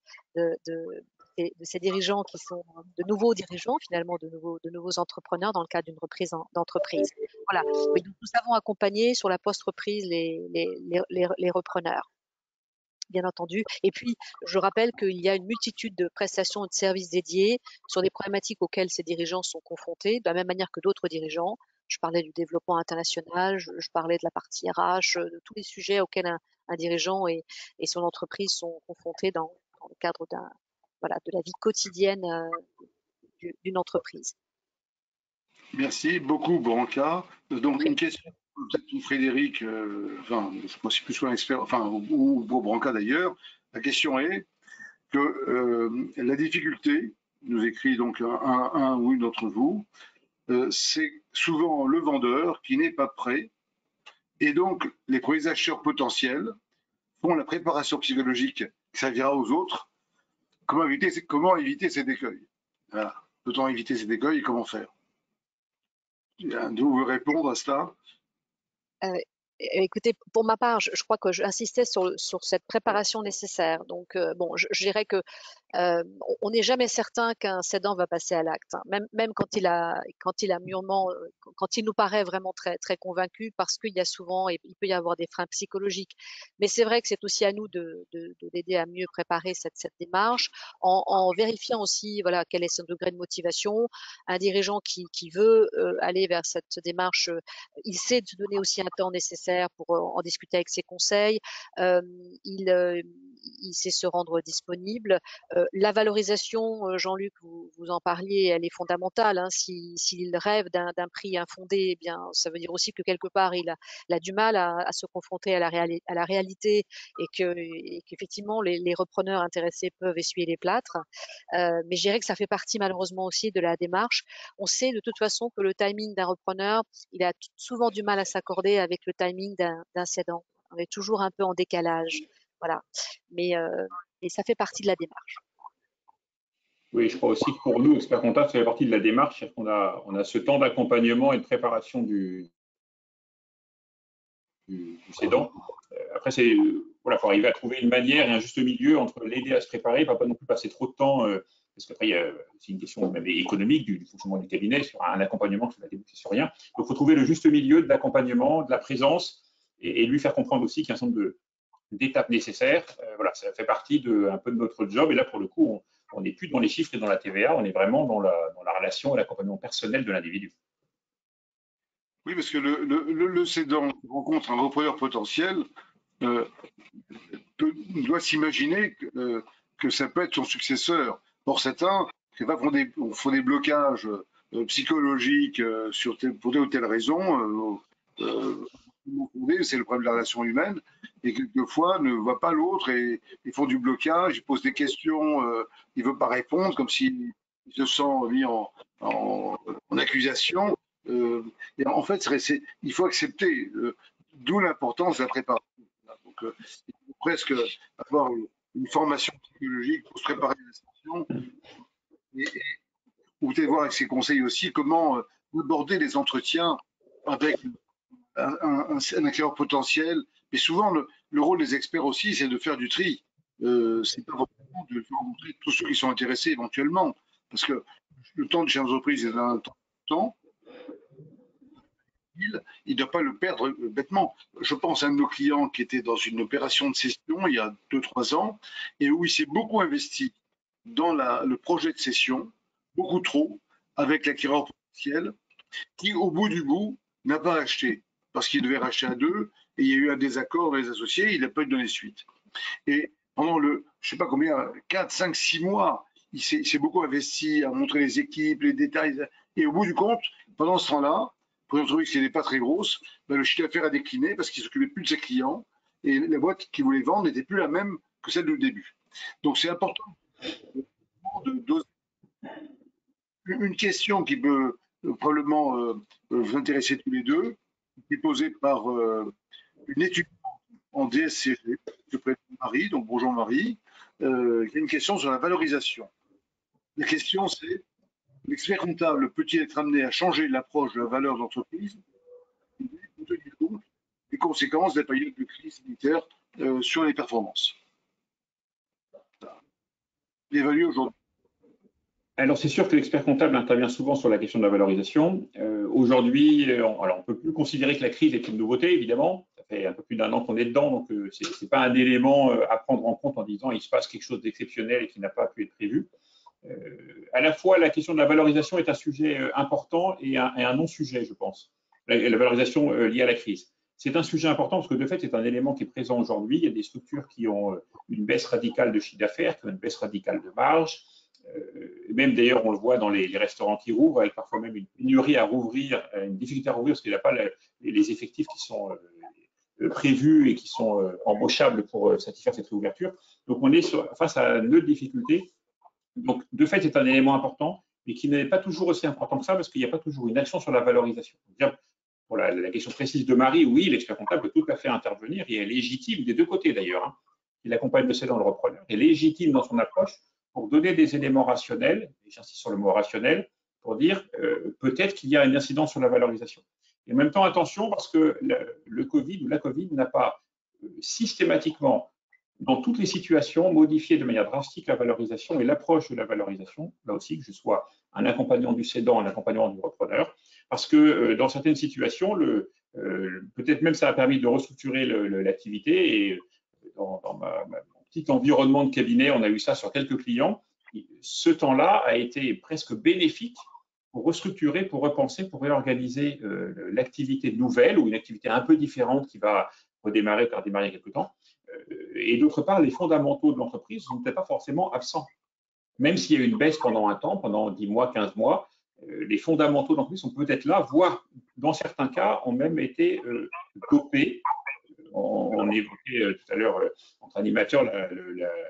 ces dirigeants qui sont de nouveaux dirigeants, finalement, de nouveaux entrepreneurs dans le cadre d'une reprise d'entreprise. Voilà. Oui, donc nous avons accompagné sur la post-reprise les repreneurs, bien entendu. Et puis, je rappelle qu'il y a une multitude de prestations et de services dédiés sur des problématiques auxquelles ces dirigeants sont confrontés, de la même manière que d'autres dirigeants. Je parlais du développement international, je parlais de la partie RH, de tous les sujets auxquels un dirigeant et son entreprise sont confrontés dans le cadre de la vie quotidienne d'une entreprise. Merci beaucoup, Branca. Donc, une question peut-être pour Frédéric, moi c'est plus un expert, ou pour Branca d'ailleurs. La question est que la difficulté, nous écrit donc un ou une d'entre vous, c'est souvent le vendeur qui n'est pas prêt. Et donc, les premiers acheteurs potentiels font la préparation psychologique qui servira aux autres. Comment éviter cet écueil? Voilà. Peut-on éviter cet écueil et comment faire? D'où vous répondre à cela? Écoutez, pour ma part, je crois que j'insistais sur cette préparation nécessaire. Donc, bon, je dirais que on n'est jamais certain qu'un cédant va passer à l'acte, hein. Même quand il a mûrement, quand il nous paraît vraiment très très convaincu, parce qu'il y a souvent, il peut y avoir des freins psychologiques. Mais c'est vrai que c'est aussi à nous de l'aider à mieux préparer cette démarche, en vérifiant aussi, voilà, quel est son degré de motivation. Un dirigeant qui veut aller vers cette démarche, il sait se donner aussi un temps nécessaire pour en discuter avec ses conseils. Il sait se rendre disponible. La valorisation, Jean-Luc, vous en parliez, elle est fondamentale, hein. S'il rêve d'un prix infondé, eh bien, ça veut dire aussi que quelque part, il a du mal à se confronter à la réalité et qu'effectivement, les repreneurs intéressés peuvent essuyer les plâtres. Mais je dirais que ça fait partie malheureusement aussi de la démarche. On sait de toute façon que le timing d'un repreneur, il a souvent du mal à s'accorder avec le timing d'un cédant. On est toujours un peu en décalage. Voilà. Mais ça fait partie de la démarche. Oui, je crois aussi que pour nous, experts comptables, ça fait partie de la démarche. On a ce temps d'accompagnement et de préparation du cédant. Après, voilà, faut arriver à trouver une manière et un juste milieu entre l'aider à se préparer, pas non plus passer trop de temps, parce qu'après, c'est une question même économique du fonctionnement du cabinet, sur un accompagnement qui va déboucher sur rien. Donc, il faut trouver le juste milieu de l'accompagnement, de la présence, et lui faire comprendre aussi qu'il y a un certain nombre d'étapes nécessaires. Voilà, ça fait partie un peu de notre job. Et là, pour le coup, on n'est plus dans les chiffres et dans la TVA, on est vraiment dans la relation et l'accompagnement personnel de l'individu. Oui, parce que le cédant qui rencontre un repreneur potentiel doit s'imaginer que ça peut être son successeur. Pour certains, font des blocages psychologiques pour telle ou telle raison. C'est le problème de la relation humaine, et quelquefois ne voient pas l'autre et ils font du blocage, ils posent des questions, ils ne veulent pas répondre, comme s'ils se sentent mis en accusation. Et en fait, il faut accepter, d'où l'importance de la préparation. Donc, il faut presque avoir une formation psychologique pour se préparer à l'insertion, ou peut-être voir avec ses conseils aussi comment aborder les entretiens avec un acquéreur potentiel. Mais souvent, le rôle des experts aussi, c'est de faire du tri. C'est pas vraiment de rencontrer tous ceux qui sont intéressés éventuellement. Parce que le temps de chez l'entreprise est un temps. Il ne doit pas le perdre bêtement. Je pense à un de nos clients qui était dans une opération de cession il y a 2-3 ans et où il s'est beaucoup investi dans le projet de cession, beaucoup trop, avec l'acquéreur potentiel, qui, au bout du bout, n'a pas acheté parce qu'il devait racheter à 2 et il y a eu un désaccord avec les associés, il n'a pas donné suite. Et pendant je ne sais pas combien, 4, 5, 6 mois, il s'est beaucoup investi à montrer les équipes, les détails. Et au bout du compte, pendant ce temps-là, pour une entreprise qui n'était pas très grosse, le chiffre d'affaires a décliné parce qu'il ne s'occupait plus de ses clients et la boîte qu'il voulait vendre n'était plus la même que celle du début. Donc c'est important de doser. Une question qui peut probablement vous intéresser tous les deux, qui est posée par une étudiante en DSCG, je prénomme Marie, donc bonjour Marie, qui a une question sur la valorisation. La question c'est, l'expert comptable peut-il être amené à changer l'approche de la valeur d'entreprise pour tenir compte des conséquences des périodes de crise sanitaire sur les performances? L'évaluer aujourd'hui. Alors, c'est sûr que l'expert comptable intervient souvent sur la question de la valorisation. Aujourd'hui, on ne peut plus considérer que la crise est une nouveauté, évidemment. Ça fait un peu plus d'un an qu'on est dedans, donc ce n'est pas un élément à prendre en compte en disant il se passe quelque chose d'exceptionnel et qui n'a pas pu être prévu. À la fois, la question de la valorisation est un sujet important et un non-sujet, je pense. La valorisation liée à la crise. C'est un sujet important parce que, de fait, c'est un élément qui est présent aujourd'hui. Il y a des structures qui ont une baisse radicale de chiffre d'affaires, qui ont une baisse radicale de marge. Même d'ailleurs, on le voit dans les restaurants qui rouvrent, avec parfois même une pénurie à rouvrir, une difficulté à rouvrir parce qu'il n'y a pas les effectifs qui sont prévus et qui sont embauchables pour satisfaire cette réouverture. Donc, on est face à une autre difficulté. Donc, de fait, c'est un élément important, mais qui n'est pas toujours aussi important que ça parce qu'il n'y a pas toujours une action sur la valorisation. Pour la question précise de Marie, oui, l'expert comptable peut tout à fait intervenir et est légitime des deux côtés d'ailleurs. Il accompagne le cédant, le repreneur, est légitime dans son approche pour donner des éléments rationnels, et j'insiste sur le mot rationnel, pour dire peut-être qu'il y a une incidence sur la valorisation. Et en même temps, attention, parce que le Covid ou la Covid n'a pas systématiquement, dans toutes les situations, modifié de manière drastique la valorisation et l'approche de la valorisation, là aussi, que je sois un accompagnant du cédant, un accompagnant du repreneur, parce que dans certaines situations, peut-être même ça a permis de restructurer l'activité et dans mon petit environnement de cabinet, on a eu ça sur quelques clients. Ce temps-là a été presque bénéfique pour restructurer, pour repenser, pour réorganiser l'activité nouvelle ou une activité un peu différente qui va redémarrer, faire démarrer quelque temps. Et d'autre part, les fondamentaux de l'entreprise ne sont peut-être pas forcément absents. Même s'il y a eu une baisse pendant un temps, pendant 10 mois, 15 mois, les fondamentaux de l'entreprise sont peut-être là, voire dans certains cas ont même été dopés. On évoquait tout à l'heure entre animateurs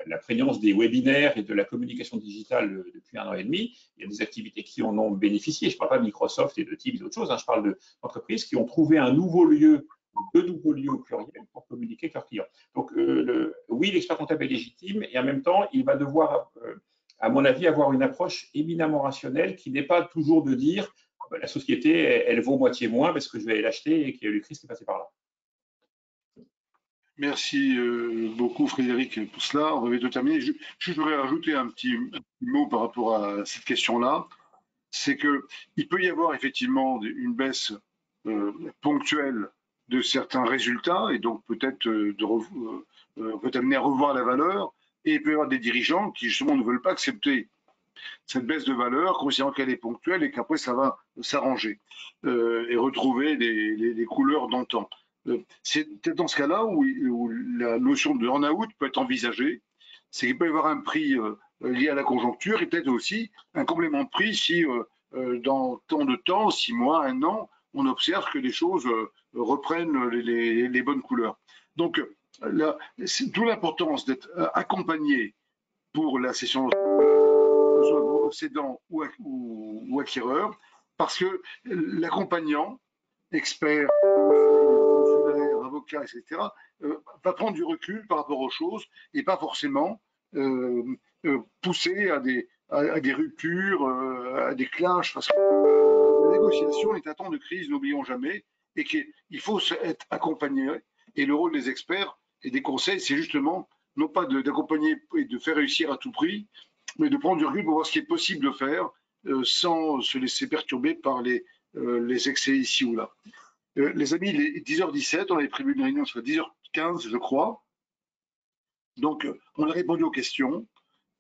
la prégnance des webinaires et de la communication digitale depuis 1 an et demi. Il y a des activités qui en ont bénéficié. Je ne parle pas de Microsoft et de Teams et d'autres choses. Je parle d'entreprises qui ont trouvé un nouveau lieu, deux nouveaux lieux au pluriel pour communiquer avec leurs clients. Donc, oui, l'expert comptable est légitime et en même temps, il va devoir, à mon avis, avoir une approche éminemment rationnelle qui n'est pas toujours de dire la société, elle vaut moitié moins parce que je vais aller l'acheter et qu'il y a eu le Christ qui est passé par là. Merci beaucoup Frédéric pour cela. On va terminer. Je voudrais rajouter un petit mot par rapport à cette question-là. C'est qu'il peut y avoir effectivement une baisse ponctuelle de certains résultats et donc peut-être peut amener à revoir la valeur, et il peut y avoir des dirigeants qui justement ne veulent pas accepter cette baisse de valeur, considérant qu'elle est ponctuelle et qu'après ça va s'arranger et retrouver les couleurs d'antan. C'est dans ce cas-là où la notion de earn-out peut être envisagée. c'est qu'il peut y avoir un prix lié à la conjoncture et peut-être aussi un complément de prix si dans tant de temps, 6 mois, 1 an, on observe que les choses reprennent les bonnes couleurs. Donc, c'est d'où l'importance d'être accompagné pour la cession, que ce soit cédant ou acquéreur, parce que l'accompagnant, expert, fonctionnaire, avocat, etc., va prendre du recul par rapport aux choses et pas forcément pousser à des ruptures, à des clashs, parce que la négociation est un temps de crise, n'oublions jamais, et qu'il faut être accompagné. Et le rôle des experts et des conseils, c'est justement non pas d'accompagner et de faire réussir à tout prix, mais de prendre du recul pour voir ce qui est possible de faire sans se laisser perturber par les excès ici ou là. Les amis, il est 10h17, on avait prévu une réunion sur 10h15, je crois. Donc, on a répondu aux questions.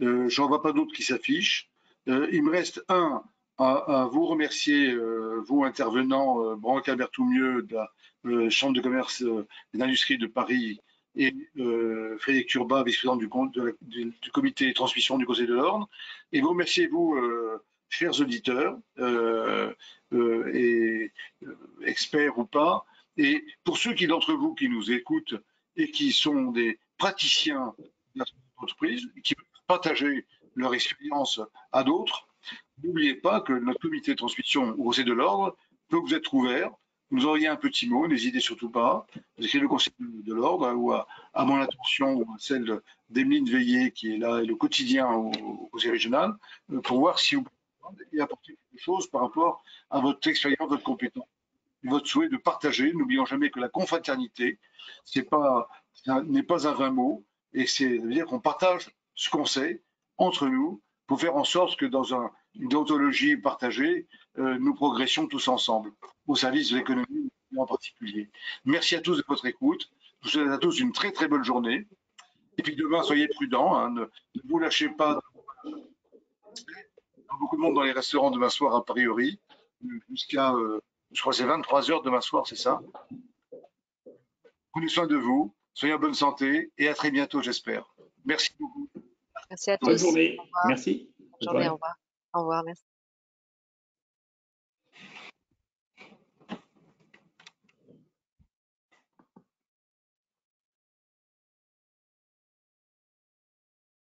Je n'en vois pas d'autres qui s'affichent. Il me reste à vous remercier, vous intervenants, Branca Berthoumieux de la Chambre de commerce et d'industrie de Paris et Frédéric Turbat, vice-président du comité de transmission du Conseil de l'Ordre. Et vous remerciez, vous, chers auditeurs, et experts ou pas. Et pour ceux d'entre vous qui nous écoutent et qui sont des praticiens de l'entreprise, qui veulent partager leur expérience à d'autres, n'oubliez pas que notre comité de transmission au Conseil de l'Ordre peut vous être ouvert. Vous nous envoyez un petit mot, n'hésitez surtout pas. Vous écrivez le Conseil de l'Ordre ou à mon attention ou à celle d'Emeline Veillé qui est là et le quotidien au Conseil régional pour voir si vous pouvez apporter quelque chose par rapport à votre expérience, votre compétence, votre souhait de partager. N'oublions jamais que la confraternité, n'est pas un vain mot et c'est-à-dire qu'on partage ce qu'on sait entre nous pour faire en sorte que dans une déontologie partagée, nous progressions tous ensemble, au service de l'économie en particulier. Merci à tous de votre écoute. Je vous souhaite à tous une très très bonne journée. Et puis demain, soyez prudents, hein, ne vous lâchez pas. Il y a beaucoup de monde dans les restaurants demain soir, a priori, jusqu'à, je crois que c'est 23h demain soir, c'est ça. Prenez soin de vous, soyez en bonne santé et à très bientôt, j'espère. Merci beaucoup. Merci à tous. Bonne journée. Merci. Bonne journée, au revoir. Au revoir, merci.